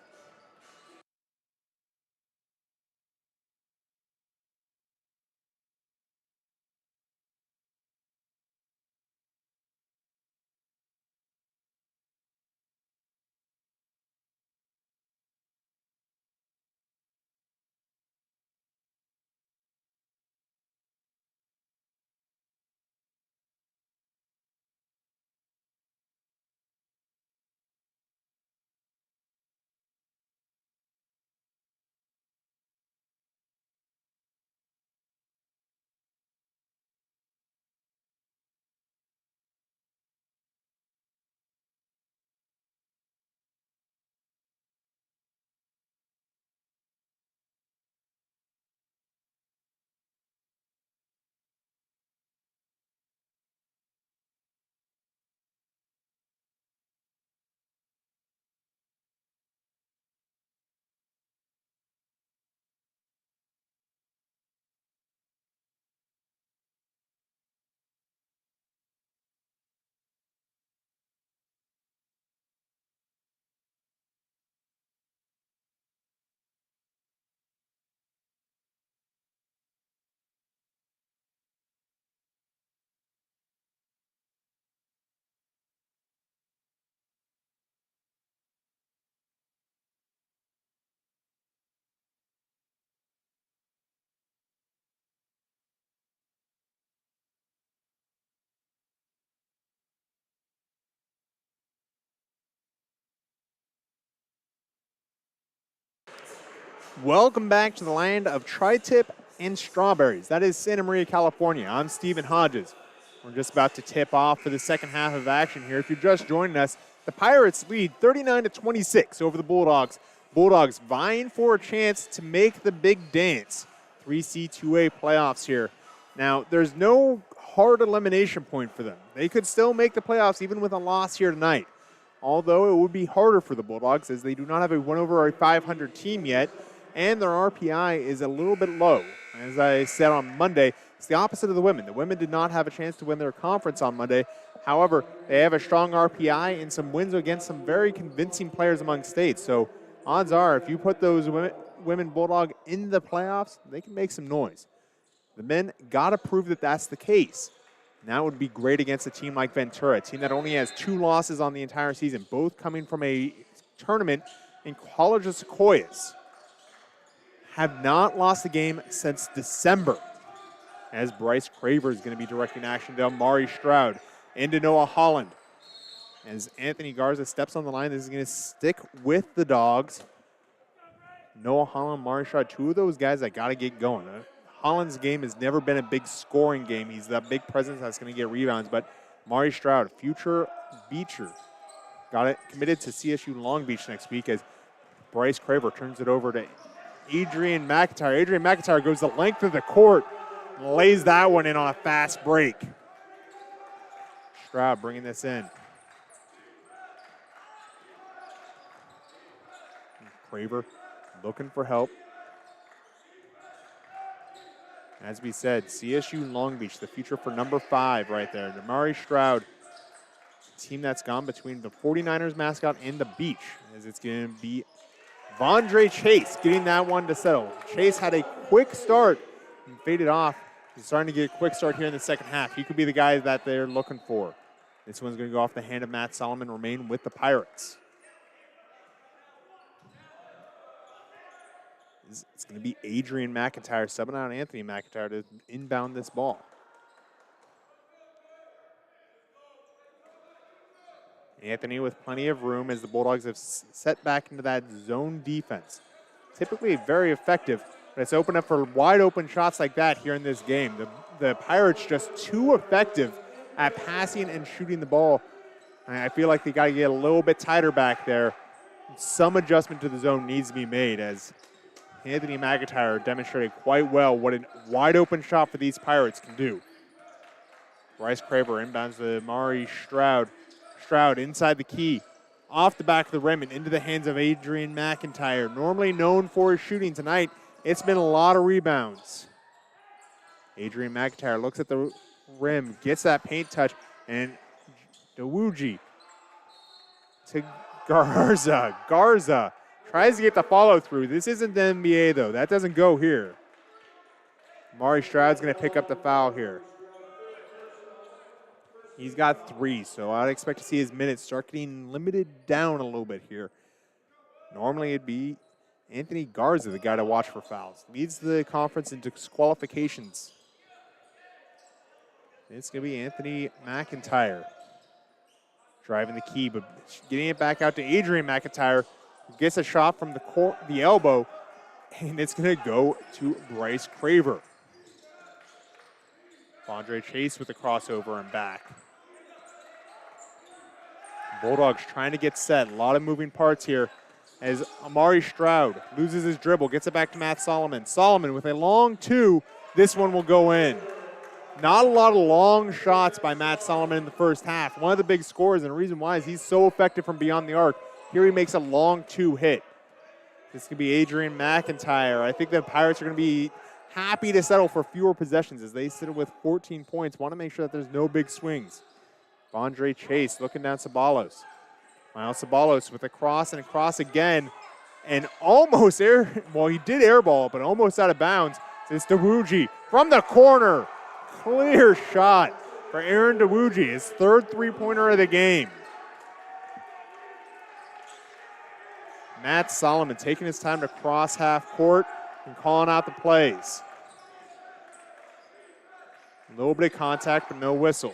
Welcome back to the land of tri-tip and strawberries. That is Santa Maria, California. I'm Stephen Hodges. We're just about to tip off for the second half of action here. If you're just joining us, the Pirates lead 39-26 over the Bulldogs. Bulldogs vying for a chance to make the big dance. 3C, 2A playoffs here. Now, there's no hard elimination point for them. They could still make the playoffs even with a loss here tonight. Although it would be harder for the Bulldogs as they do not have a 1 over 500 team yet. And their RPI is a little bit low. As I said on Monday, it's the opposite of the women. The women did not have a chance to win their conference on Monday. However, they have a strong RPI and some wins against some very convincing players among states. So odds are, if you put those women Bulldog in the playoffs, they can make some noise. The men got to prove that that's the case. And that would be great against a team like Ventura, a team that only has 2 losses on the entire season, both coming from a tournament in College of Sequoias. Have not lost a game since December, as Bryce Craver is going to be directing action to Amari Stroud into Noah Holland. As Anthony Garza steps on the line, this is going to stick with the Dogs. Noah Holland, Amari Stroud, 2 of those guys that got to get going. Holland's game has never been a big scoring game. He's that big presence that's going to get rebounds, but Amari Stroud, future Beecher, got it committed to CSU Long Beach next week as Bryce Craver turns it over to Adrian McIntyre. Adrian McIntyre goes the length of the court and lays that one in on a fast break. Stroud bringing this in. Craver looking for help. As we said, CSU Long Beach, the future for number 5 right there. Amari Stroud, team that's gone between the 49ers mascot and the Beach, as it's going to be Vondre Chase getting that one to settle. Chase had a quick start and faded off. He's starting to get a quick start here in the second half. He could be the guy that they're looking for. This one's going to go off the hand of Matt Solomon, remain with the Pirates. It's going to be Adrian McIntyre subbing out Anthony McIntyre to inbound this ball. Anthony with plenty of room as the Bulldogs have set back into that zone defense. Typically very effective, but it's opened up for wide open shots like that here in this game. The Pirates just too effective at passing and shooting the ball. And I feel like they got to get a little bit tighter back there. Some adjustment to the zone needs to be made, as Anthony McIntyre demonstrated quite well what a wide open shot for these Pirates can do. Bryce Craver inbounds to Mari Stroud. Stroud inside the key, off the back of the rim and into the hands of Adrian McIntyre. Normally known for his shooting tonight, it's been a lot of rebounds. Adrian McIntyre looks at the rim, gets that paint touch, and Dawuji to Garza. Garza tries to get the follow through. This isn't the NBA though. That doesn't go here. Mari Stroud's going to pick up the foul here. He's got 3, so I'd expect to see his minutes start getting limited down a little bit here. Normally it'd be Anthony Garza, the guy to watch for fouls. Leads the conference in disqualifications. It's going to be Anthony McIntyre driving the key, but getting it back out to Adrian McIntyre, who gets a shot from the elbow, and it's going to go to Bryce Craver. Andre Chase with the crossover and back. Bulldogs trying to get set. A lot of moving parts here as Amari Stroud loses his dribble, gets it back to Matt Solomon. Solomon with a long 2. This one will go in. Not a lot of long shots by Matt Solomon in the first half. One of the big scorers, and the reason why is he's so effective from beyond the arc. Here he makes a long 2 hit. This could be Adrian McIntyre. I think the Pirates are going to be happy to settle for fewer possessions as they sit with 14 points. Want to make sure that there's no big swings. Andre Chase looking down Ceballos. Milo Ceballos with a cross and a cross again. And almost he did airball, but almost out of bounds. It's Dawuji from the corner. Clear shot for Aaron Dawuji, his 3rd three-pointer of the game. Matt Solomon taking his time to cross half court and calling out the plays. A little bit of contact, but no whistle.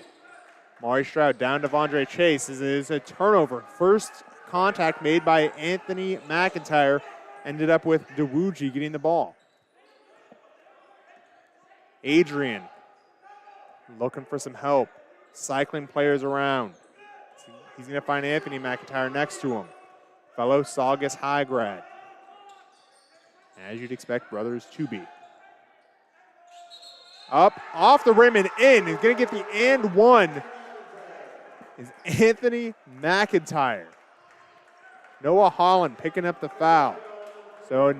Mari Stroud down to Devondre Chase. This is a turnover. First contact made by Anthony McIntyre. Ended up with Dawuji getting the ball. Adrian looking for some help. Cycling players around. He's going to find Anthony McIntyre next to him. Fellow Saugus High grad. As you'd expect brothers to be. Up, off the rim and in. He's going to get the and one. Is Anthony McIntyre. Noah Holland picking up the foul. So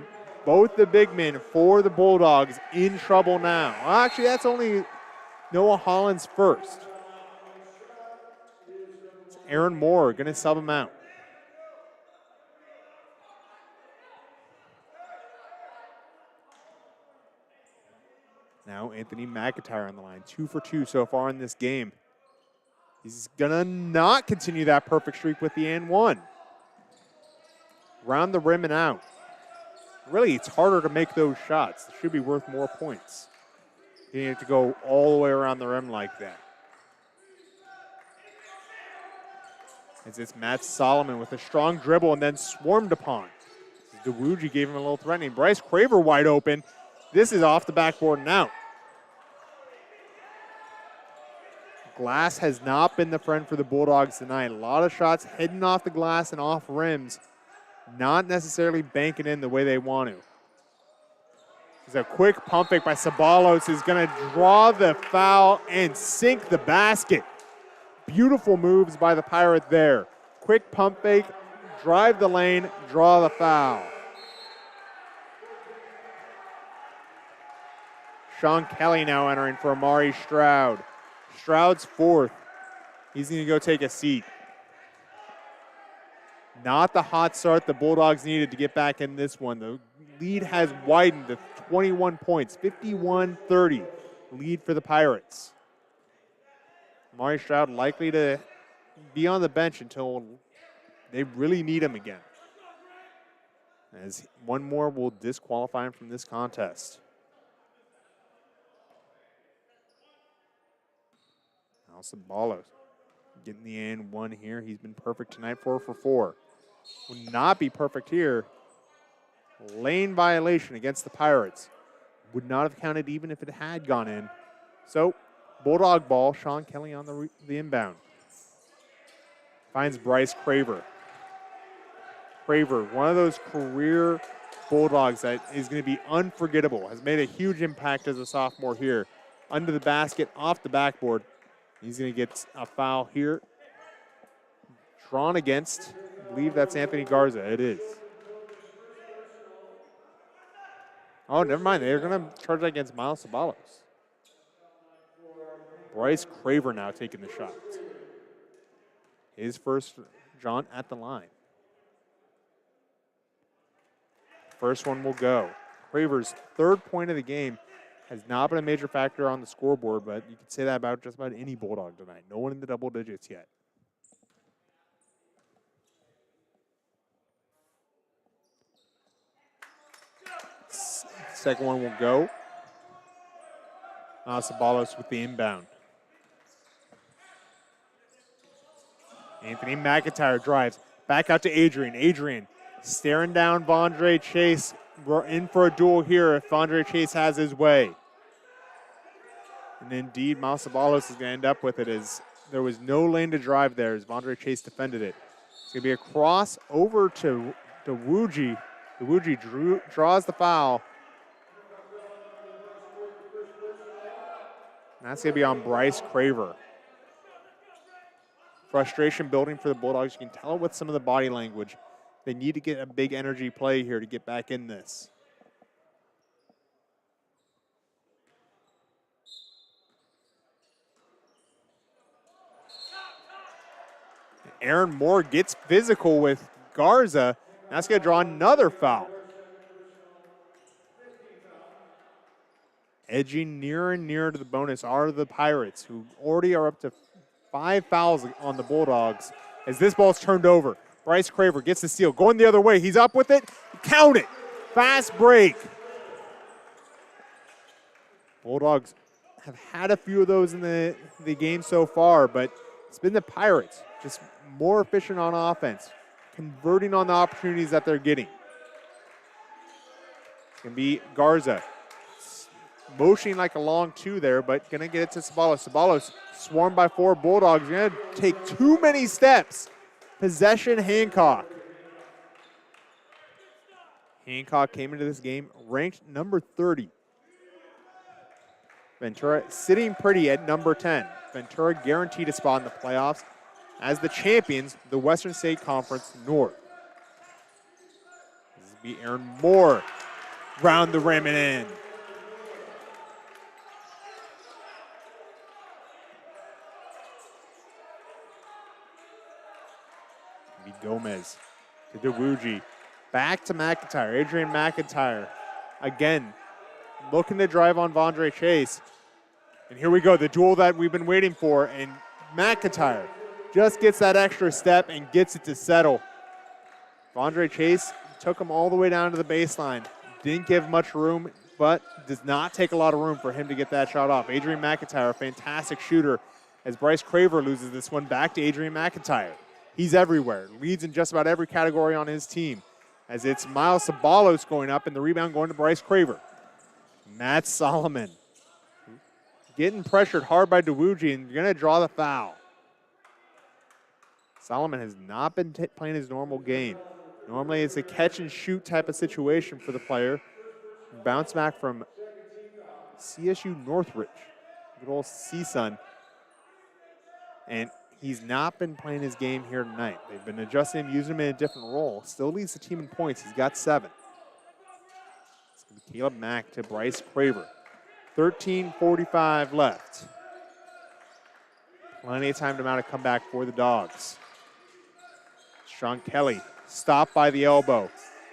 both the big men for the Bulldogs in trouble now. Well, actually, that's only Noah Holland's first. It's Aaron Moore going to sub him out. Now Anthony McIntyre on the line. 2 for 2 so far in this game. He's going to not continue that perfect streak with the and one. Round the rim and out. Really, it's harder to make those shots. It should be worth more points. You need to go all the way around the rim like that. As it's Matt Solomon with a strong dribble and then swarmed upon. Dawuji gave him a little threatening. Bryce Craver wide open. This is off the backboard and out. Glass has not been the friend for the Bulldogs tonight. A lot of shots heading off the glass and off rims. Not necessarily banking in the way they want to. There's a quick pump fake by Ceballos, who's going to draw the foul and sink the basket. Beautiful moves by the Pirate there. Quick pump fake, drive the lane, draw the foul. Sean Kelly now entering for Amari Stroud. Stroud's 4th. He's going to go take a seat. Not the hot start the Bulldogs needed to get back in this one. The lead has widened to 21 points, 51-30 lead for the Pirates. Amari Stroud likely to be on the bench until they really need him again, as one more will disqualify him from this contest. Now Ceballos getting the and one here. He's been perfect tonight, 4 for 4. Would not be perfect here. Lane violation against the Pirates. Would not have counted even if it had gone in. So Bulldog ball. Sean Kelly on the inbound. Finds Bryce Craver. Craver, one of those career Bulldogs that is going to be unforgettable. Has made a huge impact as a sophomore here. Under the basket, off the backboard. He's going to get a foul here. Drawn against, I believe that's Anthony Garza. It is. Oh, never mind. They're going to charge that against Milo Ceballos. Bryce Craver now taking the shot. His first John at the line. First one will go. Craver's third point of the game has not been a major factor on the scoreboard, but you can say that about just about any Bulldog tonight. No one in the double digits yet. Second one will go. Ceballos with the inbound. Anthony McIntyre drives. Back out to Adrian. Adrian staring down Vondre Chase. We're in for a duel here if Vondre Chase has his way. And indeed, Milo Ceballos is going to end up with it as there was no lane to drive there as Vondre Chase defended it. It's going to be a cross over to Wuji. Wuji draws the foul. And that's going to be on Bryce Craver. Frustration building for the Bulldogs. You can tell with some of the body language. They need to get a big energy play here to get back in this. Aaron Moore gets physical with Garza. That's going to draw another foul. Edging nearer and nearer to the bonus are the Pirates, who already are up to 5 fouls on the Bulldogs as this ball's turned over. Bryce Craver gets the steal. Going the other way. He's up with it. Count it. Fast break. Bulldogs have had a few of those in the game so far, but it's been the Pirates just more efficient on offense, converting on the opportunities that they're getting. It's going to be Garza. Motioning like a long two there, but going to get it to Ceballos. Ceballos swarmed by 4 Bulldogs. Going to take too many steps. Possession, Hancock. Hancock came into this game ranked number 30. Ventura sitting pretty at number 10. Ventura guaranteed a spot in the playoffs as the champions, the Western State Conference North. This will be Aaron Moore round the rim and in. Gomez to DeWuji. Back to McIntyre. Adrian McIntyre. Again, looking to drive on Vondre Chase. And here we go, the duel that we've been waiting for. And McIntyre just gets that extra step and gets it to settle. Vondre Chase took him all the way down to the baseline. Didn't give much room, but does not take a lot of room for him to get that shot off. Adrian McIntyre, a fantastic shooter, as Bryce Craver loses this one back to Adrian McIntyre. He's everywhere, leads in just about every category on his team, as it's Milo Ceballos going up and the rebound going to Bryce Craver. Matt Solomon getting pressured hard by DeWuji and going to draw the foul. Solomon has not been playing his normal game. Normally it's a catch and shoot type of situation for the player. Bounce back from CSU Northridge, good old CSUN. And he's not been playing his game here tonight. They've been adjusting him, using him in a different role. Still leads the team in points. He's got 7. It's going to be Caleb Mack to Bryce Craver. 13:45 left. Plenty of time to mount a comeback for the Dogs. Sean Kelly stopped by the elbow.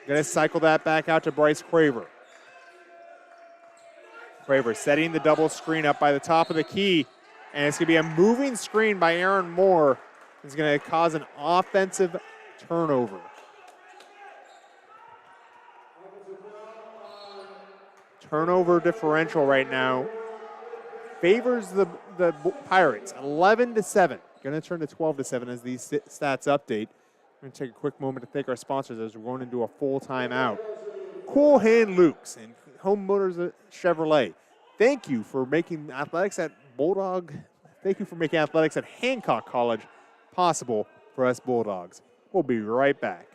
Going to cycle that back out to Bryce Craver. Craver setting the double screen up by the top of the key. And it's going to be a moving screen by Aaron Moore. It's going to cause an offensive turnover. Turnover differential right now favors the Pirates, 11-7. Going to turn to 12-7 as these stats update. We're going to take a quick moment to thank our sponsors as we're going into a full timeout. Cool Hand Luke's and Home Motors Chevrolet. Thank you for making athletics at Bulldog. Thank you for making athletics at Hancock College possible for us Bulldogs. We'll be right back.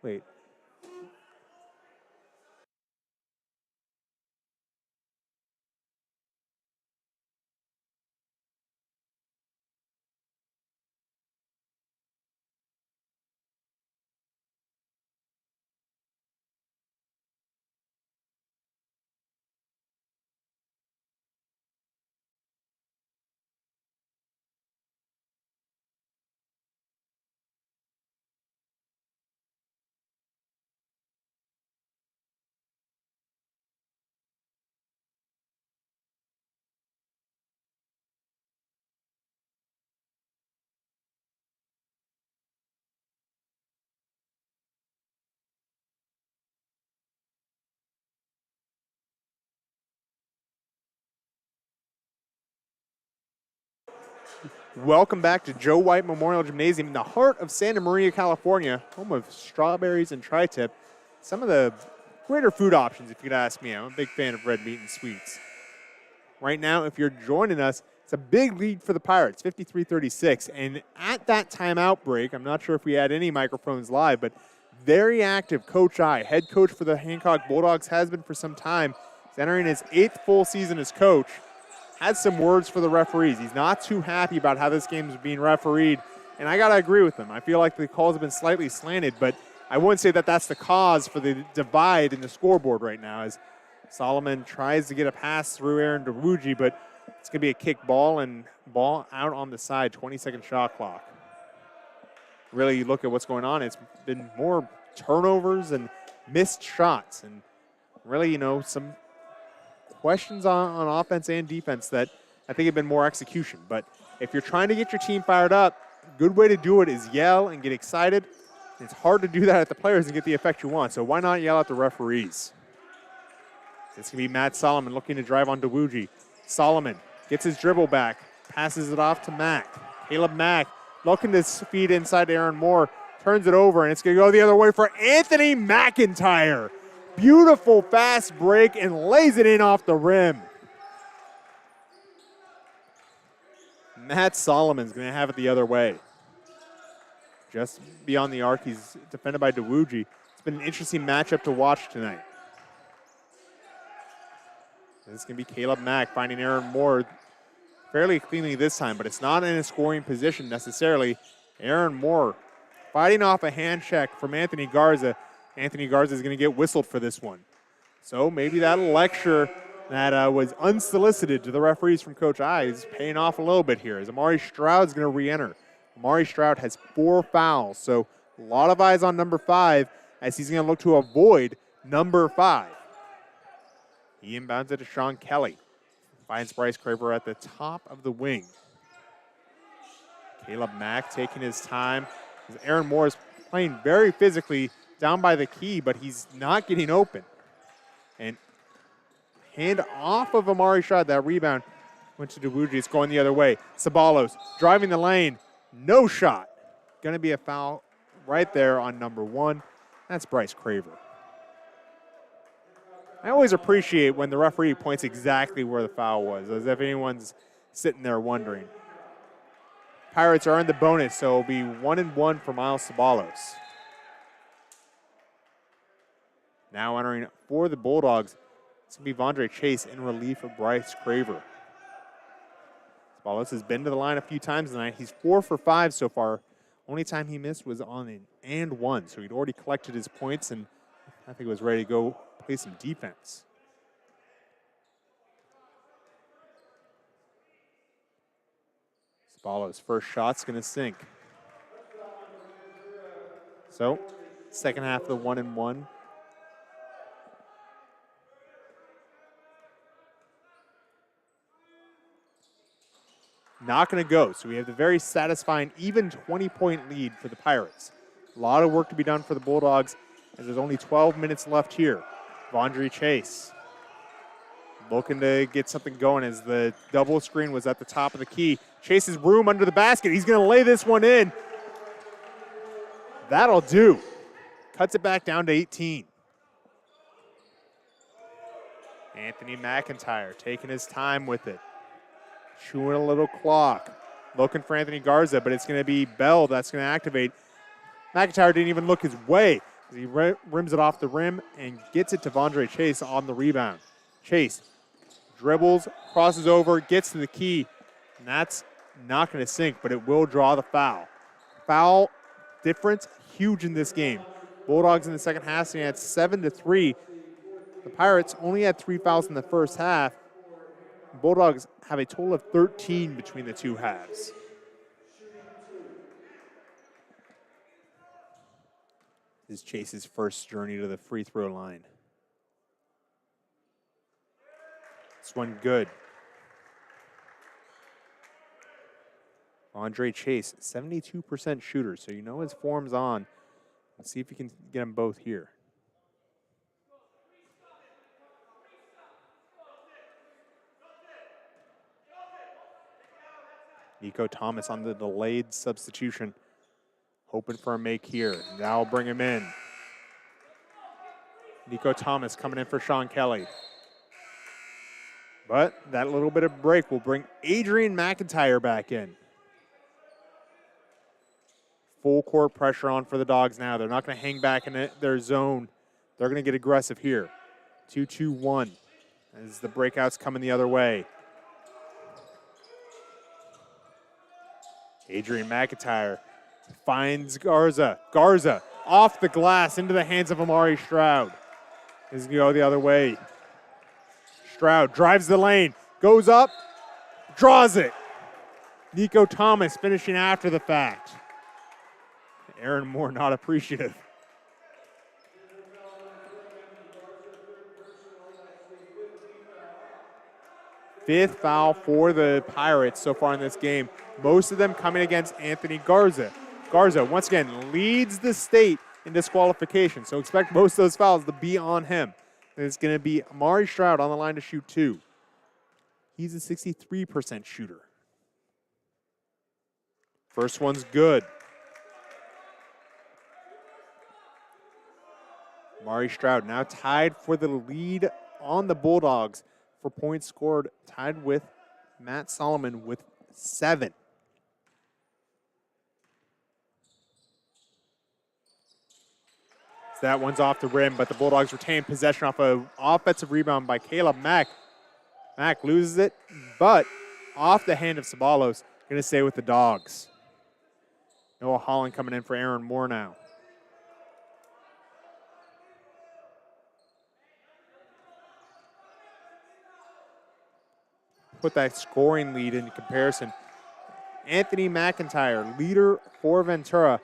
Wait. Welcome back to Joe White Memorial Gymnasium in the heart of Santa Maria, California, home of strawberries and tri-tip. Some of the greater food options, if you'd ask me. I'm a big fan of red meat and sweets. Right now, if you're joining us, it's a big lead for the Pirates, 53-36. And at that timeout break, I'm not sure if we had any microphones live, but very active Coach I, head coach for the Hancock Bulldogs, has been for some time. He's entering his 8th full season as coach. Has some words for the referees. He's not too happy about how this game is being refereed, and I got to agree with him. I feel like the calls have been slightly slanted, but I wouldn't say that that's the cause for the divide in the scoreboard right now as Solomon tries to get a pass through Aaron DeWuji, but it's going to be a kick ball and ball out on the side, 20-second shot clock. Really, you look at what's going on, it's been more turnovers and missed shots, and really, some questions on offense and defense that I think have been more execution. But if you're trying to get your team fired up, a good way to do it is yell and get excited. It's hard to do that at the players and get the effect you want, so why not yell at the referees? It's going to be Matt Solomon looking to drive on DeWuji. Solomon gets his dribble back, passes it off to Mack. Caleb Mack looking to feed inside Aaron Moore, turns it over, and it's going to go the other way for Anthony McIntyre. Beautiful fast break and lays it in off the rim. Matt Solomon's going to have it the other way. Just beyond the arc, he's defended by DeWuji. It's been an interesting matchup to watch tonight. This is going to be Caleb Mack finding Aaron Moore fairly cleanly this time, but it's not in a scoring position necessarily. Aaron Moore fighting off a hand check from Anthony Garza. Anthony Garza is going to get whistled for this one. So maybe that lecture that was unsolicited to the referees from Coach I is paying off a little bit here as Amari Stroud's going to re-enter. Amari Stroud has 4 fouls, so a lot of eyes on number 5 as he's going to look to avoid number 5. He inbounds it to Sean Kelly. Finds Bryce Craver at the top of the wing. Caleb Mack taking his time. Aaron Moore is playing very physically down by the key, but he's not getting open. And hand off of Amari Stroud. That rebound went to DeWuji. It's going the other way. Ceballos driving the lane. No shot. Going to be a foul right there on number 1. That's Bryce Craver. I always appreciate when the referee points exactly where the foul was, as if anyone's sitting there wondering. Pirates are in the bonus, so it'll be 1-1 for Milo Ceballos. Now entering for the Bulldogs, it's going to be Vondre Chase in relief of Bryce Craver. Ceballos has been to the line a few times tonight. He's 4 for 5 so far. Only time he missed was on an and one, so he'd already collected his points, and I think was ready to go play some defense. Ceballos' first shot's going to sink. So, second half of the 1-1. Not going to go. So we have the very satisfying even 20-point lead for the Pirates. A lot of work to be done for the Bulldogs as there's only 12 minutes left here. Vondre Chase looking to get something going as the double screen was at the top of the key. Chase's room under the basket. He's going to lay this one in. That'll do. Cuts it back down to 18. Anthony McIntyre taking his time with it. Chewing a little clock. Looking for Anthony Garza, but it's going to be Bell that's going to activate. McIntyre didn't even look his way. He rims it off the rim and gets it to Vondre Chase on the rebound. Chase dribbles, crosses over, gets to the key, and that's not going to sink, but it will draw the foul. Foul difference, huge in this game. Bulldogs in the second half sitting at 7-3. The Pirates only had 3 fouls in the first half. Bulldogs have a total of 13 between the two halves. This is Chase's first journey to the free throw line. This one good. Andre Chase, 72% shooter, so you know his form's on. Let's see if he can get them both here. Nico Thomas on the delayed substitution. Hoping for a make here. Now I'll bring him in. Nico Thomas coming in for Sean Kelly. But that little bit of break will bring Adrian McIntyre back in. Full court pressure on for the Dogs now. They're not going to hang back in their zone. They're going to get aggressive here. 2-2-1 as the breakouts coming the other way. Adrian McIntyre finds Garza. Garza off the glass into the hands of Amari Stroud. This is going to go the other way. Stroud drives the lane, goes up, draws it. Nico Thomas finishing after the fact. Aaron Moore not appreciative. Fifth foul for the Pirates so far in this game. Most of them coming against Anthony Garza. Garza, once again, leads the state in disqualification, so expect most of those fouls to be on him. And it's going to be Amari Stroud on the line to shoot 2. He's a 63% shooter. First one's good. Amari Stroud now tied for the lead on the Bulldogs for points scored, tied with Matt Solomon with 7. So that one's off the rim, but the Bulldogs retain possession off an offensive rebound by Caleb Mack. Mack loses it, but off the hand of Ceballos, going to stay with the Dogs. Noah Holland coming in for Aaron Moore now. Put that scoring lead into comparison. Anthony McIntyre, leader for Ventura,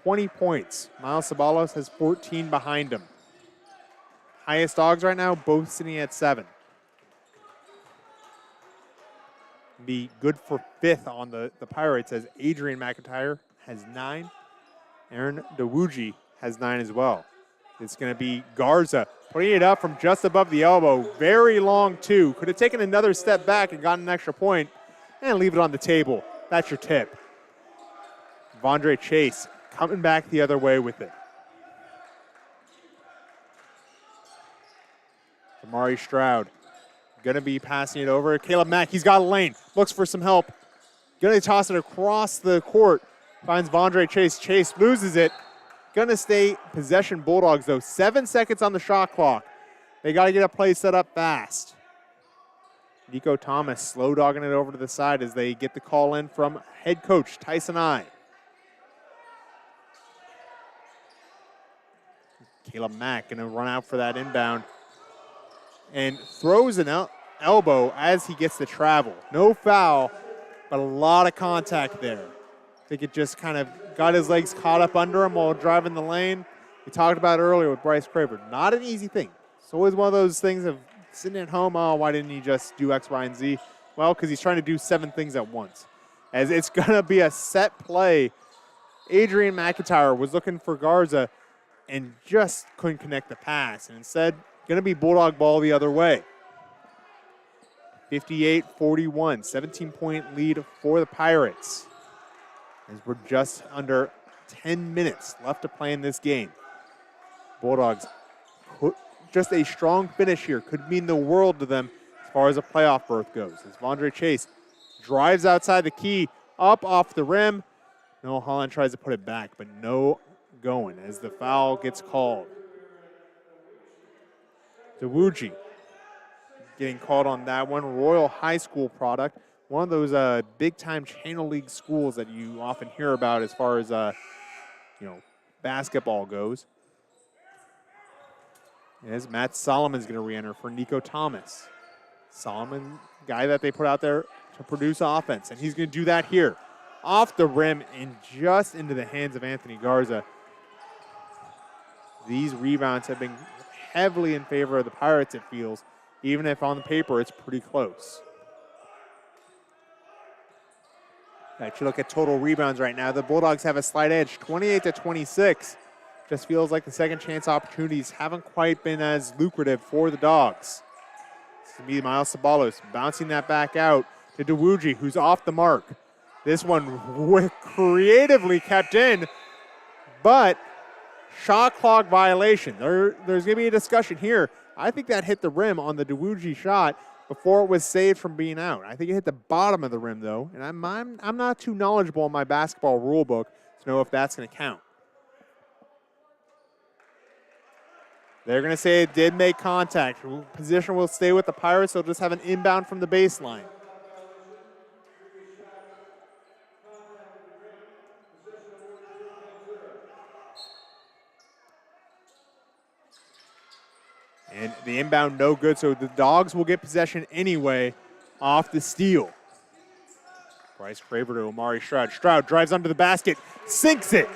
20 points. Milo Ceballos has 14 behind him. Highest Dogs right now, both sitting at 7. Be good for 5th on the Pirates as Adrian McIntyre has 9. Aaron Dewuji has 9 as well. It's going to be Garza putting it up from just above the elbow. Very long 2. Could have taken another step back and gotten an extra point and leave it on the table. That's your tip. Vondre Chase coming back the other way with it. Amari Stroud going to be passing it over. Caleb Mack, he's got a lane. Looks for some help. Going to toss it across the court. Finds Vondre Chase. Chase loses it. Going to stay possession Bulldogs, though. 7 seconds on the shot clock. They got to get a play set up fast. Nico Thomas slow dogging it over to the side as they get the call in from head coach Tyson I. Caleb Mack going to run out for that inbound and throws an elbow as he gets the travel. No foul, but a lot of contact there. I think it just kind of got his legs caught up under him while driving the lane. We talked about it earlier with Bryce Craver. Not an easy thing. It's always one of those things of sitting at home, oh, why didn't he just do X, Y, and Z? Well, because he's trying to do 7 things at once. As it's going to be a set play. Adrian McIntyre was looking for Garza and just couldn't connect the pass. And instead, going to be Bulldog ball the other way. 58-41, 17-point lead for the Pirates. As we're just under 10 minutes left to play in this game. Bulldogs just a strong finish here could mean the world to them as far as a playoff berth goes. As Vondre Chase drives outside the key, up off the rim. Noah Holland tries to put it back, but no going as the foul gets called. Dewuji getting called on that one. Royal High School product. One of those big-time Channel League schools that you often hear about as far as, basketball goes. As Matt Solomon's going to re-enter for Nico Thomas. Solomon, guy that they put out there to produce offense, and he's going to do that here. Off the rim and just into the hands of Anthony Garza. These rebounds have been heavily in favor of the Pirates, it feels, even if on the paper it's pretty close. If you look at total rebounds right now, the Bulldogs have a slight edge, 28-26. Just feels like the second chance opportunities haven't quite been as lucrative for the Dogs. This is going to be Milo Ceballos bouncing that back out to Dewuji, who's off the mark. This one creatively kept in, but shot clock violation. There's going to be a discussion here. I think that hit the rim on the Dewuji shot before it was saved from being out. I think it hit the bottom of the rim, though, and I'm not too knowledgeable in my basketball rule book to know if that's going to count. They're going to say it did make contact. Position will stay with the Pirates. They'll just have an inbound from the baseline. And the inbound no good, so the Dogs will get possession anyway off the steal. Bryce Craver to Omari Stroud. Stroud drives under the basket, sinks it.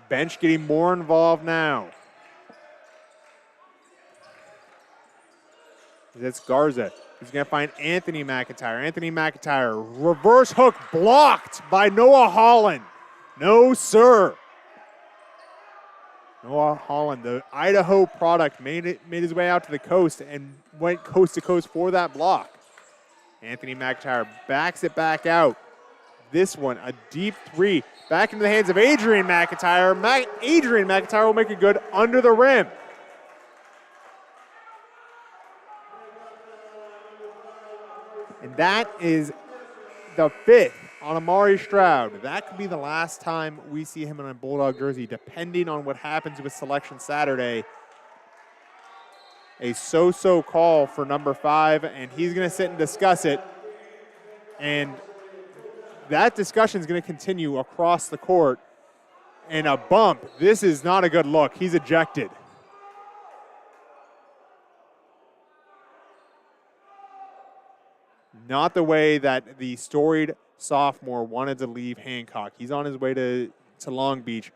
Bench getting more involved now. That's Garza. He's going to find Anthony McIntyre. Anthony McIntyre, reverse hook blocked by Noah Holland. No, sir. Noah Holland, the Idaho product, made his way out to the coast and went coast to coast for that block. Anthony McIntyre backs it back out. This one, a deep three, back into the hands of Adrian McIntyre. Adrian McIntyre will make it good under the rim. And that is the fifth on Omari Stroud. That could be the last time we see him in a Bulldog jersey, depending on what happens with selection Saturday. A so-so call for number 5, and he's going to sit and discuss it. And that discussion is going to continue across the court. And a bump. This is not a good look. He's ejected. Not the way that the storied sophomore wanted to leave Hancock. He's on his way to Long Beach.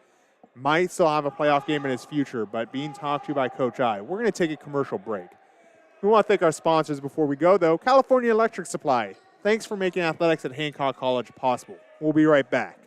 Might still have a playoff game in his future, but being talked to by Coach I. We're going to take a commercial break. We want to thank our sponsors before we go, though. California Electric Supply. Thanks for making athletics at Hancock College possible. We'll be right back.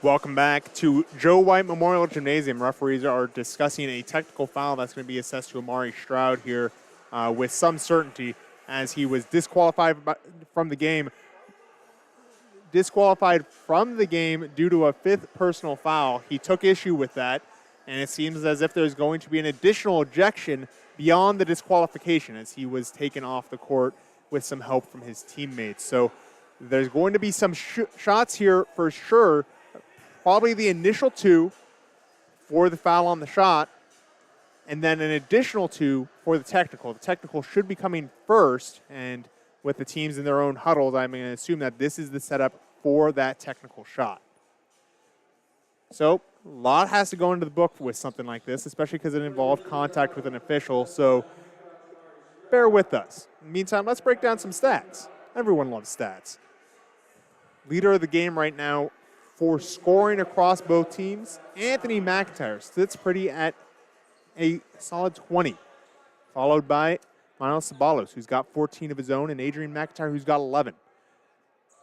Welcome back to Joe White Memorial Gymnasium. Referees are discussing a technical foul that's going to be assessed to Omari Stroud here with some certainty, as he was disqualified from the game. Disqualified from the game due to a 5th personal foul. He took issue with that, and it seems as if there's going to be an additional ejection beyond the disqualification, as he was taken off the court with some help from his teammates. So there's going to be some shots here for sure. Probably the initial 2 for the foul on the shot. and then an additional 2 for the technical. The technical should be coming first, and with the teams in their own huddles, I'm going to assume that this is the setup for that technical shot. So a lot has to go into the book with something like this, especially because it involved contact with an official, so bear with us. In the meantime, let's break down some stats. Everyone loves stats. Leader of the game right now for scoring across both teams, Anthony McIntyre sits pretty at a solid 20, followed by Milo Ceballos, who's got 14 of his own, and Adrian Mcintyre, who's got 11.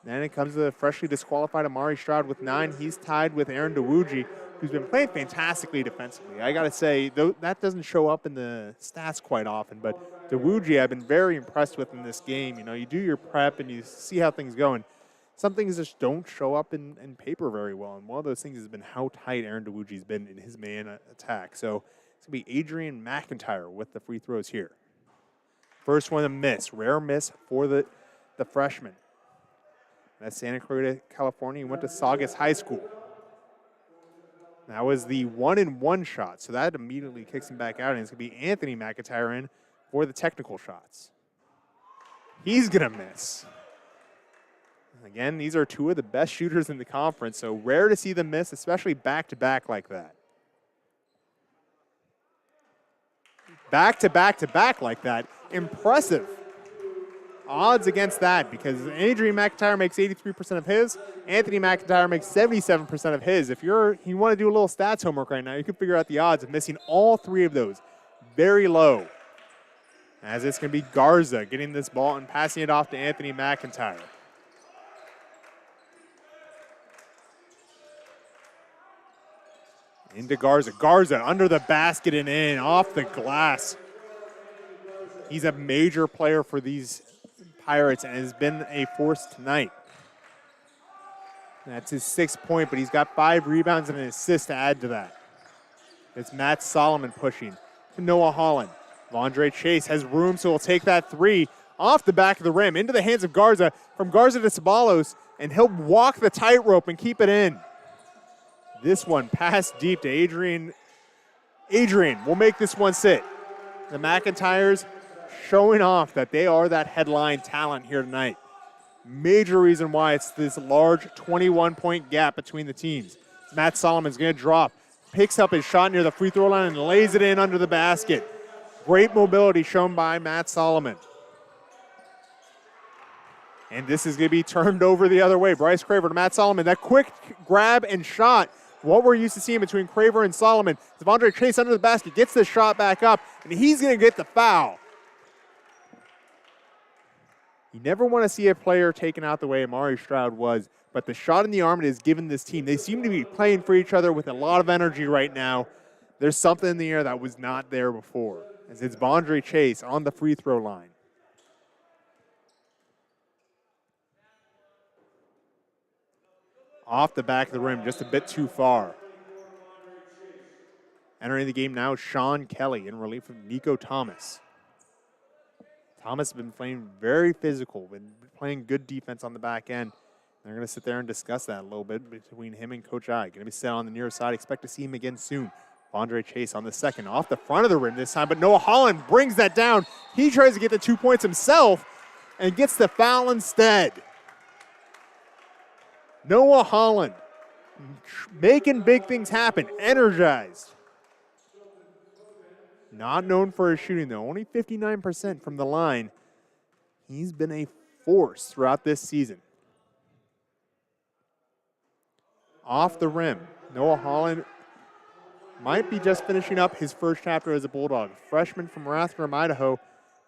Then it comes to the freshly disqualified Amari Stroud with 9. He's tied with Aaron Dewuji, who's been playing fantastically defensively. I got to say, though, that doesn't show up in the stats quite often, but Dewuji I've been very impressed with in this game. You know, you do your prep and you see how things go, and some things just don't show up in paper very well, and one of those things has been how tight Aaron Dewuji's been in his man attack. So it's going to be Adrian McIntyre with the free throws here. First one a miss, rare miss for the freshman. That's Santa Clarita, California. He went to Saugus High School. That was the 1-and-1 shot, so that immediately kicks him back out, and it's going to be Anthony McIntyre in for the technical shots. He's going to miss. Again, these are 2 of the best shooters in the conference, so rare to see them miss, especially back-to-back like that. Back-to-back-to-back like that. Impressive. Odds against that, because Adrian McIntyre makes 83% of his, Anthony McIntyre makes 77% of his. If you want to do a little stats homework right now, you can figure out the odds of missing all 3 of those. Very low. As it's going to be Garza getting this ball and passing it off to Anthony McIntyre. Into Garza. Garza under the basket and in, off the glass. He's a major player for these Pirates and has been a force tonight. That's his 6th point, but he's got 5 rebounds and an assist to add to that. It's Matt Solomon pushing to Noah Holland. Vondre Chase has room, so he'll take that 3 off the back of the rim into the hands of Garza. From Garza to Ceballos, and he'll walk the tightrope and keep it in. This one passed deep to Adrian. Adrian will make this one sit. The McIntyres showing off that they are that headline talent here tonight. Major reason why it's this large 21-point gap between the teams. Matt Solomon's going to drop, picks up his shot near the free throw line and lays it in under the basket. Great mobility shown by Matt Solomon. And this is going to be turned over the other way. Bryce Craver to Matt Solomon. That quick grab and shot, what we're used to seeing between Craver and Solomon. Devondre Chase under the basket, gets the shot back up, and he's going to get the foul. You never want to see a player taken out the way Amari Stroud was, but the shot in the arm has given this team. They seem to be playing for each other with a lot of energy right now. There's something in the air that was not there before, as it's Vondre Chase on the free throw line. Off the back of the rim, just a bit too far. Entering the game now, Sean Kelly in relief from Nico Thomas. Thomas has been playing very physical, been playing good defense on the back end. They're going to sit there and discuss that a little bit between him and Coach I. Going to be set on the near side. Expect to see him again soon. Vondre Chase on the second, off the front of the rim this time, but Noah Holland brings that down. He tries to get the 2 points himself and gets the foul instead. Noah Holland making big things happen, energized. Not known for his shooting, though. Only 59% from the line. He's been a force throughout this season. Off the rim, Noah Holland might be just finishing up his first chapter as a Bulldog. Freshman from Rathdrum, Idaho.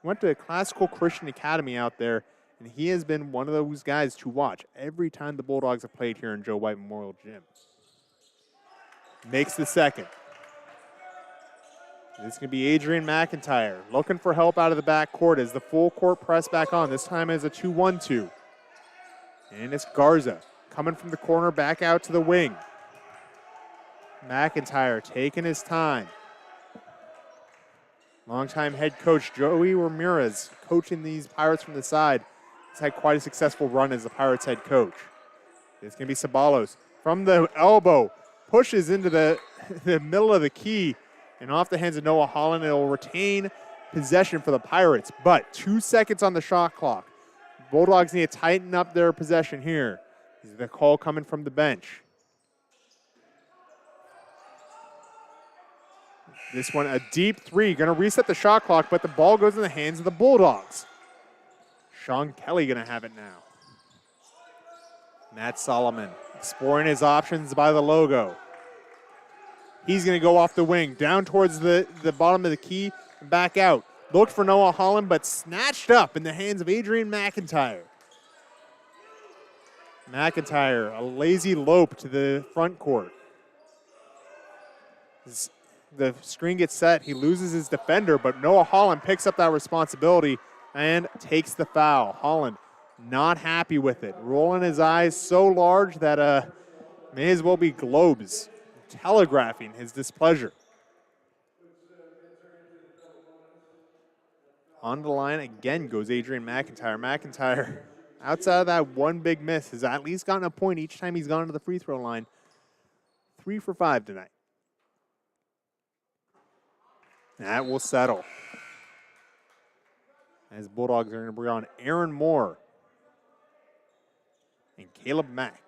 Went to a classical Christian academy out there, and he has been one of those guys to watch every time the Bulldogs have played here in Joe White Memorial Gym. Makes the second. This is going to be Adrian McIntyre looking for help out of the backcourt as the full court press back on. This time as a 2-1-2. And it's Garza coming from the corner back out to the wing. McIntyre taking his time. Longtime head coach Joey Ramirez coaching these Pirates from the side. He's had quite a successful run as the Pirates head coach. It's going to be Ceballos from the elbow. Pushes into the middle of the key. And off the hands of Noah Holland, it'll retain possession for the Pirates. But 2 seconds on the shot clock. Bulldogs need to tighten up their possession here. This is the call coming from the bench. This one, a deep three, going to reset the shot clock, but the ball goes in the hands of the Bulldogs. Sean Kelly going to have it now. Matt Solomon exploring his options by the logo. He's going to go off the wing, down towards the bottom of the key, and back out. Looked for Noah Holland, but snatched up in the hands of Adrian Mcintyre. McIntyre, a lazy lope to the front court. The screen gets set. He loses his defender, but Noah Holland picks up that responsibility and takes the foul. Holland not happy with it. Rolling his eyes so large that may as well be globes, telegraphing his displeasure. On the line again goes Adrian Mcintyre. McIntyre, outside of that one big miss, has at least gotten a point each time he's gone to the free throw line. 3 for 5 tonight. That will settle. As Bulldogs are going to bring on Aaron Moore and Caleb Mack.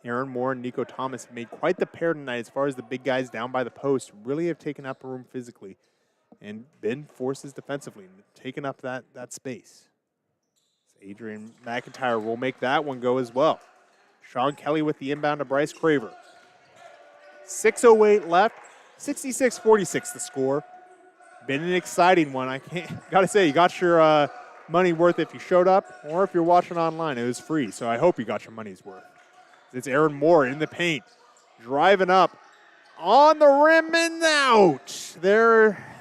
Aaron Moore and Nico Thomas made quite the pair tonight as far as the big guys down by the post really have taken up room physically and been forces defensively and taken up that space. So Adrian McIntyre will make that one go as well. Sean Kelly with the inbound to Bryce Craver. 6:08 left, 66-46 the score. Been an exciting one. Gotta say, you got your money worth if you showed up, or if you're watching online, it was free. So I hope you got your money's worth. It's Aaron Moore in the paint, driving up on the rim and out.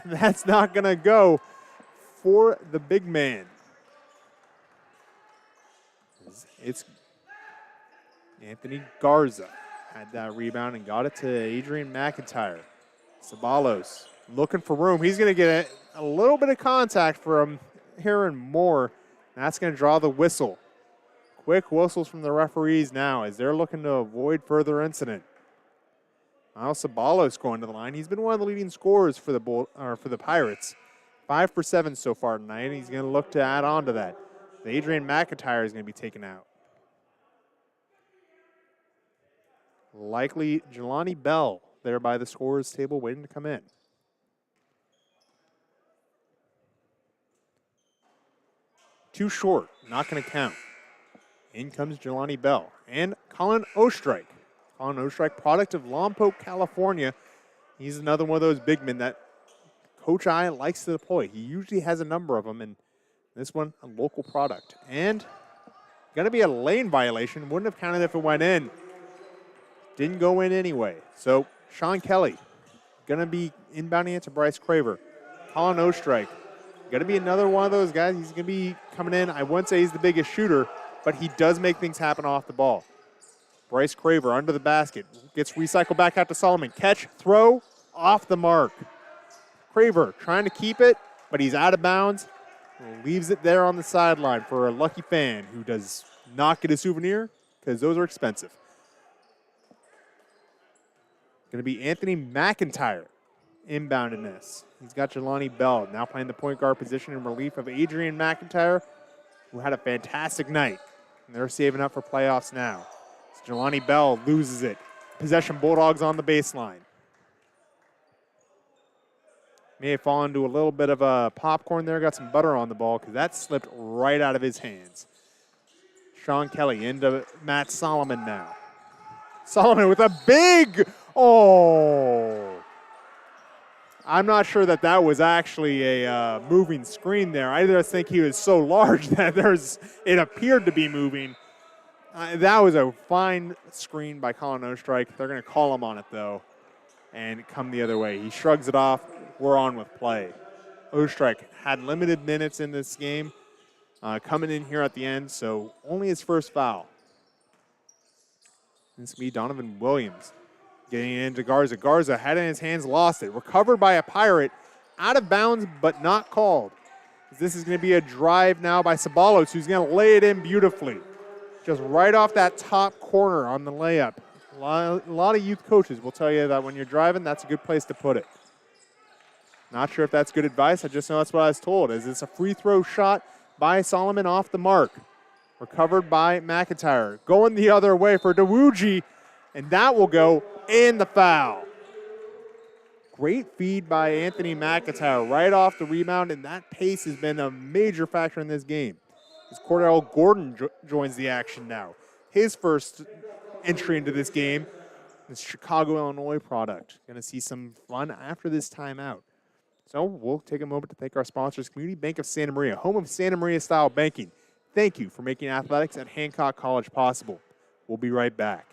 That's not gonna go for the big man. It's Anthony Garza. Had that rebound and got it to Adrian McIntyre. Ceballos looking for room. He's going to get a little bit of contact from Aaron Moore. That's going to draw the whistle. Quick whistles from the referees now as they're looking to avoid further incident. Milo Ceballos going to the line. He's been one of the leading scorers for the Pirates. 5 for 7 so far tonight. He's going to look to add on to that. Adrian McIntyre is going to be taken out. Likely Jelani Bell there by the scorer's table waiting to come in. Too short, not going to count. In comes Jelani Bell and Colin Ostrike. Colin Ostrike, product of Lompoc, California. He's another one of those big men that Coach I likes to deploy. He usually has a number of them, and this one, a local product. And going to be a lane violation. Wouldn't have counted if it went in. Didn't go in anyway. So Sean Kelly going to be inbounding it to Bryce Craver. Colin Ostrike going to be another one of those guys. He's going to be coming in. I wouldn't say he's the biggest shooter, but he does make things happen off the ball. Bryce Craver under the basket. Gets recycled back out to Solomon. Catch, throw, off the mark. Craver trying to keep it, but he's out of bounds. Leaves it there on the sideline for a lucky fan who does not get a souvenir because those are expensive. Going to be Anthony McIntyre inbound in this. He's got Jelani Bell now playing the point guard position in relief of Adrian McIntyre, who had a fantastic night. And they're saving up for playoffs now. So Jelani Bell loses it. Possession Bulldogs on the baseline. May have fallen into a little bit of a popcorn there. Got some butter on the ball because that slipped right out of his hands. Sean Kelly into Matt Solomon now. Solomon with a big, I'm not sure that was actually a moving screen there. I just think he was so large that it appeared to be moving. That was a fine screen by Colin Ostrike. They're going to call him on it, though, and come the other way. He shrugs it off. We're on with play. Ostrike had limited minutes in this game, coming in here at the end, so only his first foul. This will be Donovan Williams getting into Garza. Garza had it in his hands, lost it. Recovered by a Pirate, out of bounds, but not called. This is going to be a drive now by Ceballos, who's going to lay it in beautifully. Just right off that top corner on the layup. A lot of youth coaches will tell you that when you're driving, that's a good place to put it. Not sure if that's good advice. I just know that's what I was told. As it's a free throw shot by Solomon off the mark. Recovered by McIntyre. Going the other way for Dawuji, and that will go in the foul. Great feed by Anthony McIntyre right off the rebound, and that pace has been a major factor in this game. As Cordell Gordon joins the action now. His first entry into this game, this Chicago, Illinois product. Going to see some fun after this timeout. So we'll take a moment to thank our sponsors, Community Bank of Santa Maria, home of Santa Maria-style banking. Thank you for making athletics at Hancock College possible. We'll be right back.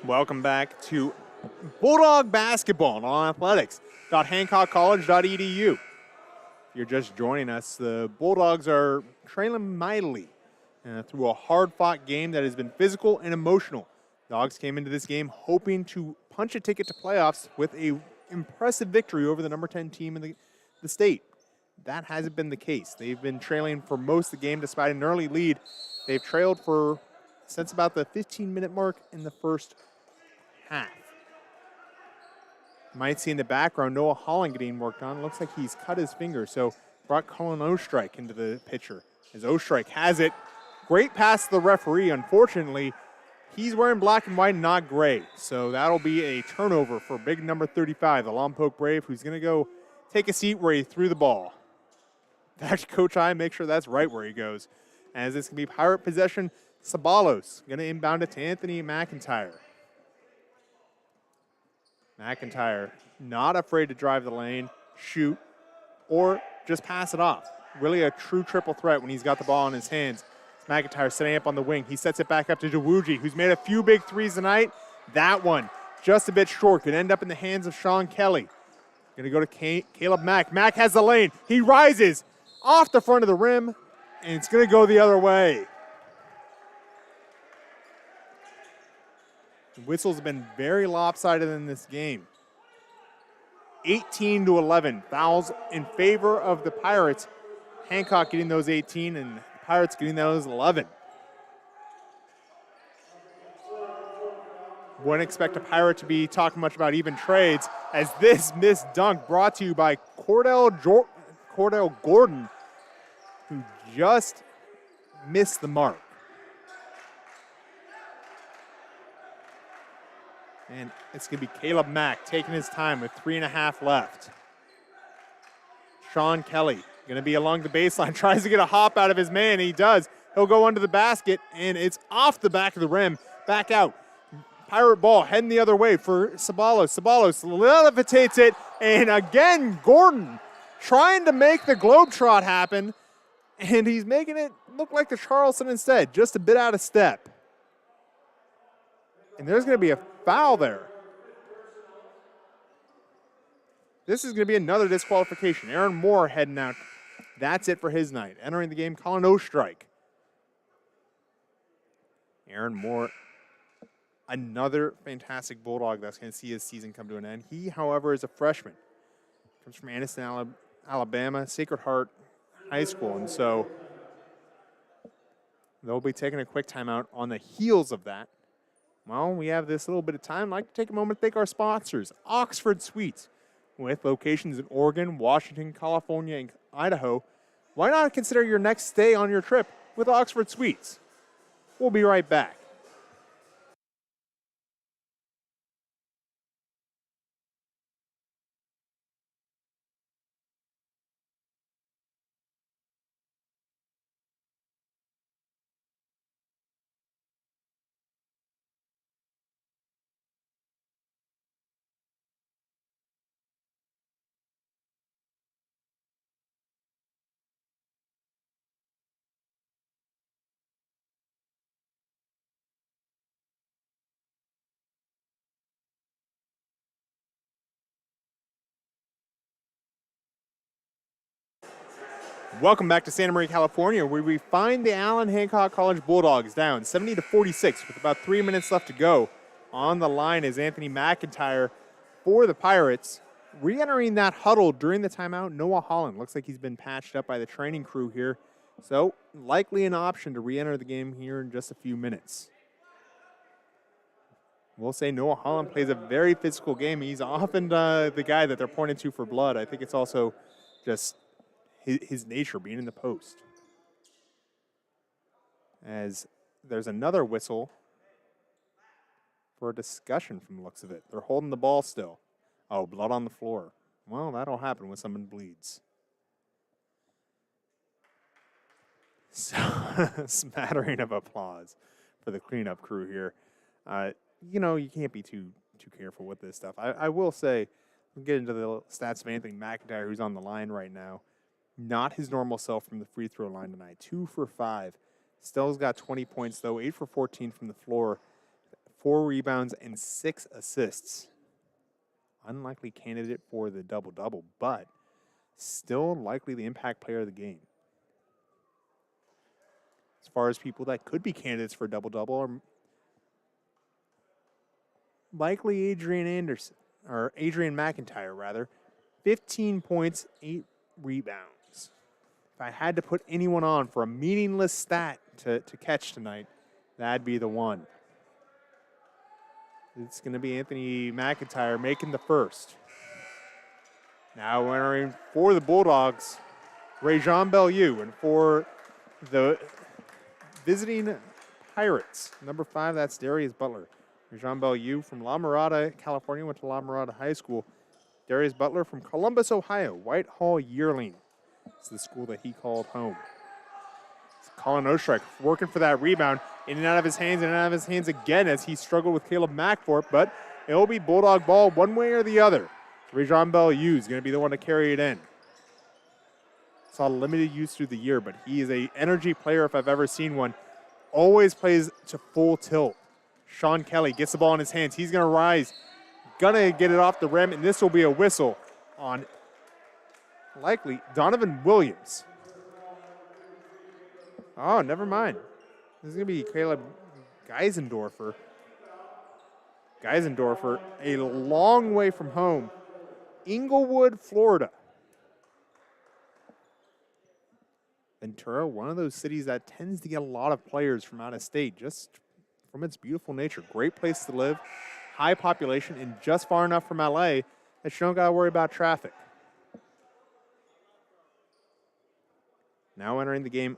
Welcome back to Bulldog Basketball on athletics.hancockcollege.edu. If you're just joining us, the Bulldogs are trailing mightily through a hard-fought game that has been physical and emotional. Dogs came into this game hoping to punch a ticket to playoffs with a impressive victory over the number 10 team in the state. That hasn't been the case. They've been trailing for most of the game despite an early lead. They've trailed since about the 15-minute mark in the first half. You might see in the background Noah Holland getting worked on. Looks like he's cut his finger, so brought Colin Ostrike into the picture. As Ostrike has it, great pass to the referee. Unfortunately, he's wearing black and white, not gray, so that'll be a turnover for big number 35, the Lompoc Brave, who's going to go take a seat where he threw the ball. Actually, Coach I, make sure that's right where he goes. As this can be Pirate possession, Ceballos going to inbound it to Anthony McIntyre. McIntyre not afraid to drive the lane, shoot, or just pass it off. Really a true triple threat when he's got the ball in his hands. McIntyre setting up on the wing. He sets it back up to Dawuji, who's made a few big threes tonight. That one just a bit short. Could end up in the hands of Sean Kelly. Going to go to Caleb Mack. Mack has the lane. He rises off the front of the rim, and it's going to go the other way. The whistles have been very lopsided in this game. 18-11, fouls in favor of the Pirates. Hancock getting those 18 and the Pirates getting those 11. Wouldn't expect a Pirate to be talking much about even trades, as this missed dunk brought to you by Cordell Gordon, who just missed the mark. And it's going to be Caleb Mack taking his time with 3.5 left. Sean Kelly going to be along the baseline, tries to get a hop out of his man, and he does. He'll go under the basket, and it's off the back of the rim, back out. Pirate ball heading the other way for Ceballos. Ceballos levitates it, and again, Gordon trying to make the Globetrot happen, and he's making it look like the Charleston instead, just a bit out of step. And there's going to be a foul there. This is going to be another disqualification. Aaron Moore heading out. That's it for his night. Entering the game, Colin Ostrike. Aaron Moore, another fantastic Bulldog that's going to see his season come to an end. He, however, is a freshman. Comes from Anniston, Alabama, Sacred Heart High School. And so they'll be taking a quick timeout on the heels of that. Well, we have this little bit of time. I'd like to take a moment to thank our sponsors, Oxford Suites, with locations in Oregon, Washington, California, and Idaho. Why not consider your next stay on your trip with Oxford Suites? We'll be right back. Welcome back to Santa Maria, California, where we find the Allen Hancock College Bulldogs down 70-46 with about 3 minutes left to go. On the line is Anthony McIntyre for the Pirates. Re-entering that huddle during the timeout, Noah Holland. Looks like he's been patched up by the training crew here. So likely an option to re-enter the game here in just a few minutes. We'll say Noah Holland plays a very physical game. He's often the guy that they're pointing to for blood. I think it's also just his nature being in the post. As there's another whistle for a discussion from the looks of it. They're holding the ball still. Oh, blood on the floor. Well, that'll happen when someone bleeds. So, smattering of applause for the cleanup crew here. You know, you can't be too careful with this stuff. I will say, we'll get into the stats of Anthony McIntyre, who's on the line right now. Not his normal self from the free throw line tonight. 2 for 5. Still's got 20 points, though. 8 for 14 from the floor. 4 rebounds and 6 assists. Unlikely candidate for the double-double, but still likely the impact player of the game. As far as people that could be candidates for double-double are likely Adrian McIntyre, rather. 15 points, 8 rebounds. If I had to put anyone on for a meaningless stat to catch tonight, that'd be the one. It's going to be Anthony McIntyre making the first. Now entering for the Bulldogs, Rajon Bellew, and for the visiting Pirates, number 5, that's Darius Butler. Rajon Bellew from La Mirada, California, went to La Mirada High School. Darius Butler from Columbus, Ohio, Whitehall Yearling. It's the school that he called home. It's Colin Ostrike working for that rebound. In and out of his hands, in and out of his hands again as he struggled with Caleb Mackthorpe, but it'll be Bulldog ball one way or the other. Rajon Bellew is going to be the one to carry it in. Saw limited use through the year, but he is an energy player if I've ever seen one. Always plays to full tilt. Sean Kelly gets the ball in his hands. He's going to rise. Gonna get it off the rim, and this will be a whistle on likely Donovan Williams. Oh, never mind. This is going to be Caleb Geisendorfer. Geisendorfer, a long way from home. Inglewood, Florida. Ventura, one of those cities that tends to get a lot of players from out of state, just from its beautiful nature. Great place to live, high population, and just far enough from LA that you don't got to worry about traffic. Now entering the game,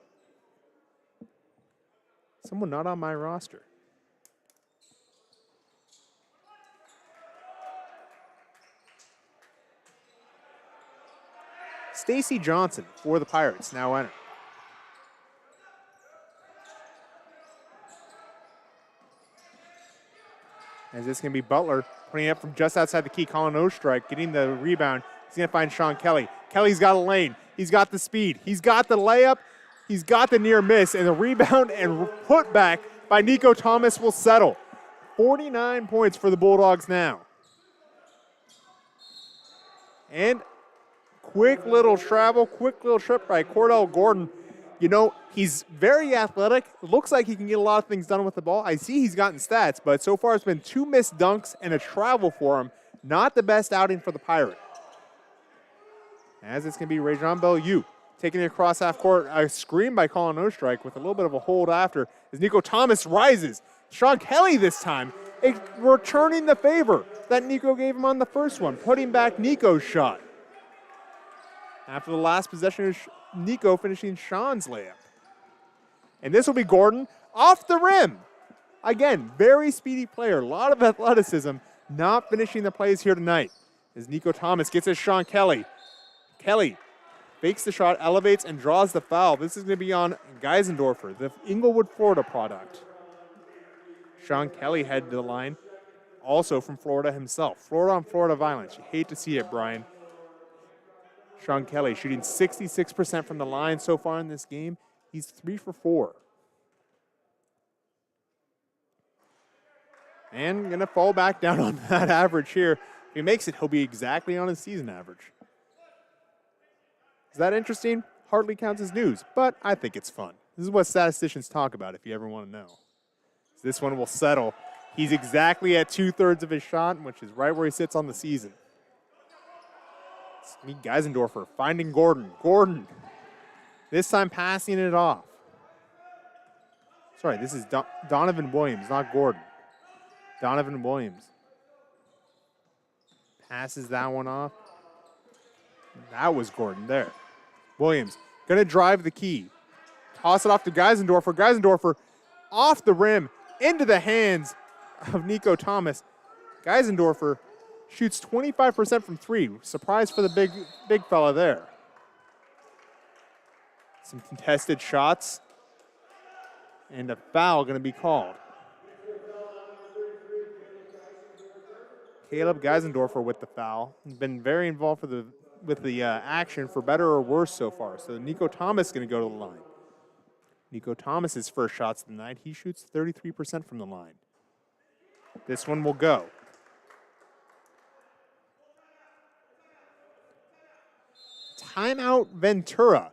someone not on my roster. Stacy Johnson for the Pirates now enter. As this can be Butler putting it up from just outside the key. Colin Ostrike getting the rebound. He's going to find Sean Kelly. Kelly's got a lane. He's got the speed. He's got the layup. He's got the near miss. And the rebound and put back by Nico Thomas will settle. 49 points for the Bulldogs now. And quick little travel, quick little trip by Cordell Gordon. You know, he's very athletic. Looks like he can get a lot of things done with the ball. I see he's gotten stats, but so far it's been 2 missed dunks and a travel for him. Not the best outing for the Pirate. As it's going to be Rajon Bellew taking it across half court. A screen by Colin Ostrike with a little bit of a hold after as Nico Thomas rises. Sean Kelly this time returning the favor that Nico gave him on the first one, putting back Nico's shot. After the last possession, Nico finishing Sean's layup. And this will be Gordon off the rim. Again, very speedy player, a lot of athleticism, not finishing the plays here tonight. As Nico Thomas gets his Sean Kelly. Kelly fakes the shot, elevates, and draws the foul. This is going to be on Geisendorfer, the Inglewood, Florida product. Sean Kelly headed to the line, also from Florida himself. Florida on Florida violence. You hate to see it, Brian. Sean Kelly shooting 66% from the line so far in this game. He's 3 for 4. And going to fall back down on that average here. If he makes it, he'll be exactly on his season average. Is that interesting? hardly counts as news, but I think it's fun. This is what statisticians talk about if you ever want to know. This one will settle. He's exactly at 2/3 of his shot, which is right where he sits on the season. It's Geisendorfer finding Gordon. Gordon, this time passing it off. Sorry, this is Donovan Williams, not Gordon. Donovan Williams. Passes that one off. That was Gordon there. Williams going to drive the key. Toss it off to Geisendorfer. Geisendorfer off the rim into the hands of Nico Thomas. Geisendorfer shoots 25% from three. Surprise for the big fella there. Some contested shots. And a foul going to be called. Caleb Geisendorfer with the foul. He's been very involved with the action for better or worse so far. So Nico Thomas is going to go to the line. Nico Thomas's first shots of the night. He shoots 33% from the line. This one will go. Timeout Ventura.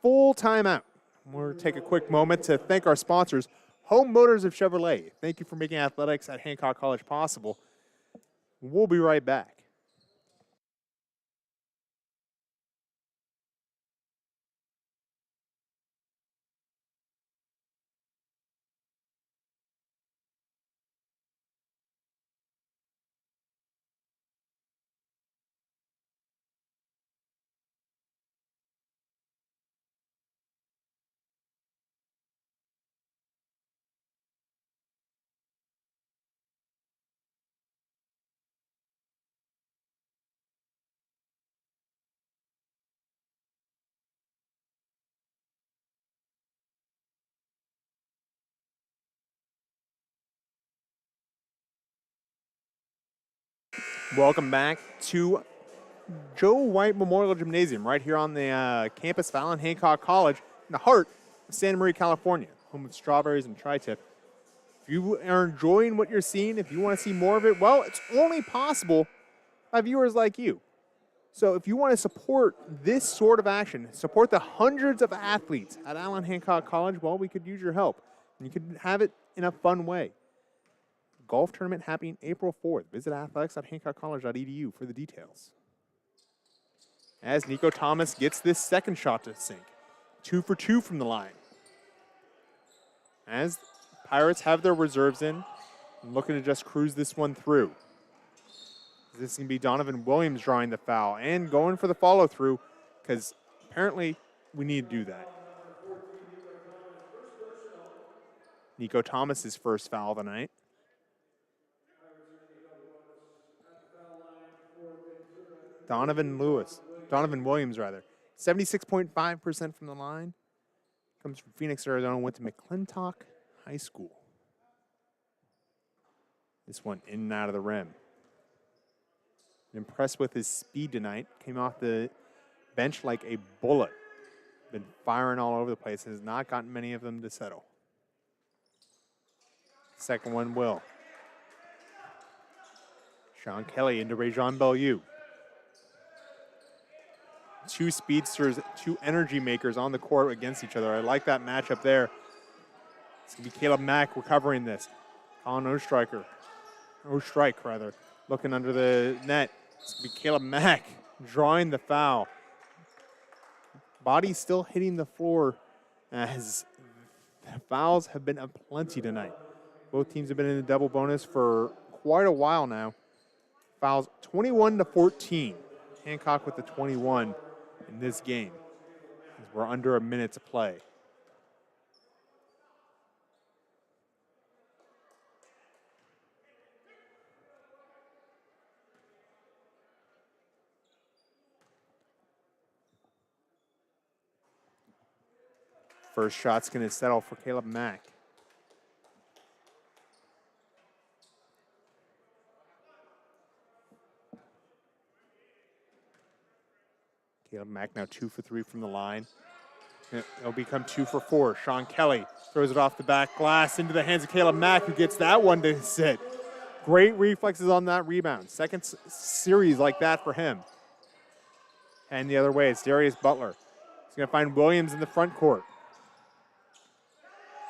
Full timeout. We'll take a quick moment to thank our sponsors, Home Motors of Chevrolet. Thank you for making athletics at Hancock College possible. We'll be right back. Welcome back to Joe White Memorial Gymnasium right here on the campus of Allen Hancock College in the heart of Santa Maria, California, home of strawberries and tri-tip. If you are enjoying what you're seeing, if you want to see more of it, well, it's only possible by viewers like you. So if you want to support this sort of action, support the hundreds of athletes at Allen Hancock College, well, we could use your help. And you could have it in a fun way. Golf tournament happening April 4th. Visit athletics.hancockcollege.edu for the details. As Nico Thomas gets this second shot to sink. 2 for 2 from the line. As Pirates have their reserves in, looking to just cruise this one through. This is going to be Donovan Williams drawing the foul and going for the follow-through because apparently we need to do that. Nico Thomas's first foul of the night. Donovan Williams, 76.5% from the line. Comes from Phoenix, Arizona, went to McClintock High School. This one in and out of the rim. Impressed with his speed tonight. Came off the bench like a bullet. Been firing all over the place. Has not gotten many of them to settle. Second one will. Sean Kelly into Rajon Bellew. Two speedsters, two energy makers on the court against each other. I like that matchup there. It's going to be Caleb Mack recovering this. Colin Ostrike, looking under the net. It's going to be Caleb Mack drawing the foul. Body still hitting the floor as the fouls have been aplenty tonight. Both teams have been in the double bonus for quite a while now. Fouls 21-14. Hancock with the 21 in this game. As we're under a minute to play. First shot's going to settle for Caleb Mack. Caleb Mack now 2 for 3 from the line. It'll become 2 for 4. Sean Kelly throws it off the back glass into the hands of Caleb Mack, who gets that one to sit. Great reflexes on that rebound. Second series like that for him. And the other way, it's Darius Butler. going to find Williams in the front court.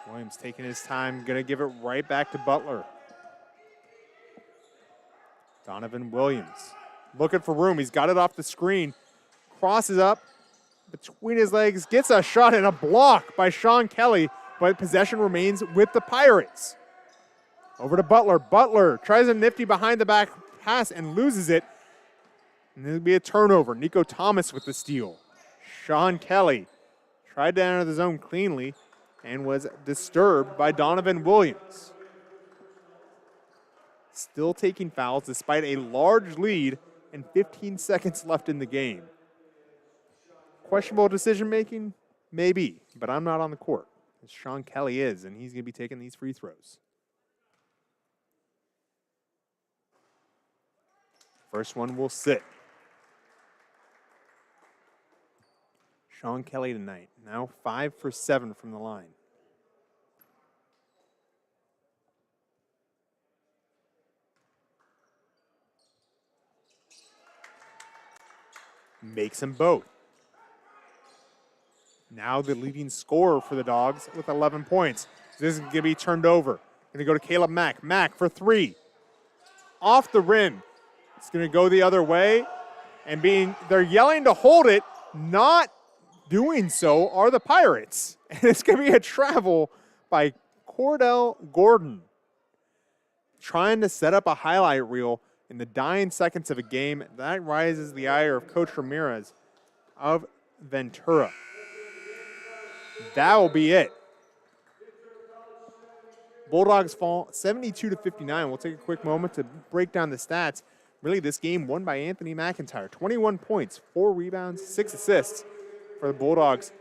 Williams taking his time, going to give it right back to Butler. Donovan Williams looking for room. He's got it off the screen. Crosses up between his legs, gets a shot and a block by Sean Kelly, but possession remains with the Pirates. Over to Butler. Butler tries a nifty behind the back pass and loses it. And there'll be a turnover. Nico Thomas with the steal. Sean Kelly tried to enter the zone cleanly and was disturbed by Donovan Williams. Still taking fouls despite a large lead and 15 seconds left in the game. Questionable decision making? Maybe, but I'm not on the court. As Sean Kelly is, and he's going to be taking these free throws. First one will sit. Sean Kelly tonight, now 5 for 7 from the line. Makes them both. Now the leading scorer for the Dogs with 11 points. This is going to be turned over. Going to go to Caleb Mack. Mack for 3. Off the rim. It's going to go the other way. And they're yelling to hold it. Not doing so are the Pirates. And it's going to be a travel by Cordell Gordon. Trying to set up a highlight reel in the dying seconds of a game. That rises the ire of Coach Ramirez of Ventura. That will be it. Bulldogs fall 72-59. We'll take a quick moment to break down the stats. Really, this game won by Anthony McIntyre. 21 points, 4 rebounds, 6 assists for the Bulldogs.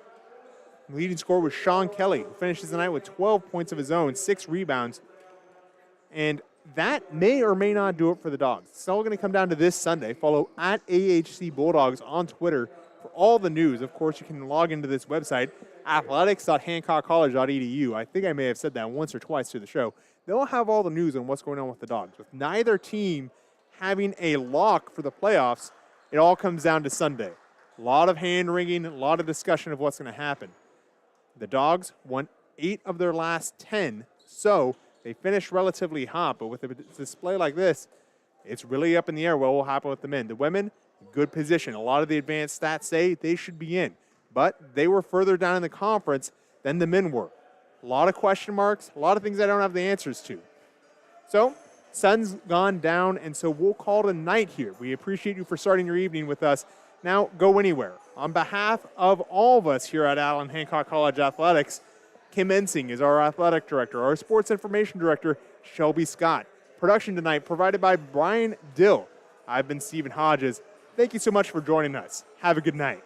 The leading scorer was Sean Kelly, who finishes the night with 12 points of his own, 6 rebounds. And that may or may not do it for the Dogs. It's all going to come down to this Sunday. Follow at AHC Bulldogs on Twitter for all the news. Of course, you can log into this website, athletics.hancockcollege.edu. I think I may have said that once or twice through the show. They'll have all the news on what's going on with the Dogs. With neither team having a lock for the playoffs, it all comes down to Sunday. A lot of hand-wringing, a lot of discussion of what's going to happen. The Dogs won 8 of their last 10, so they finished relatively hot, but with a display like this, it's really up in the air what will happen with the men. The women, good position. A lot of the advanced stats say they should be in, but they were further down in the conference than the men were. A lot of question marks, a lot of things I don't have the answers to. So, sun's gone down, and so we'll call it a night here. We appreciate you for starting your evening with us. Now, go anywhere. On behalf of all of us here at Allen Hancock College Athletics, Kim Ensing is our athletic director. Our sports information director, Shelby Scott. Production tonight provided by Brian Dill. I've been Stephen Hodges. Thank you so much for joining us. Have a good night.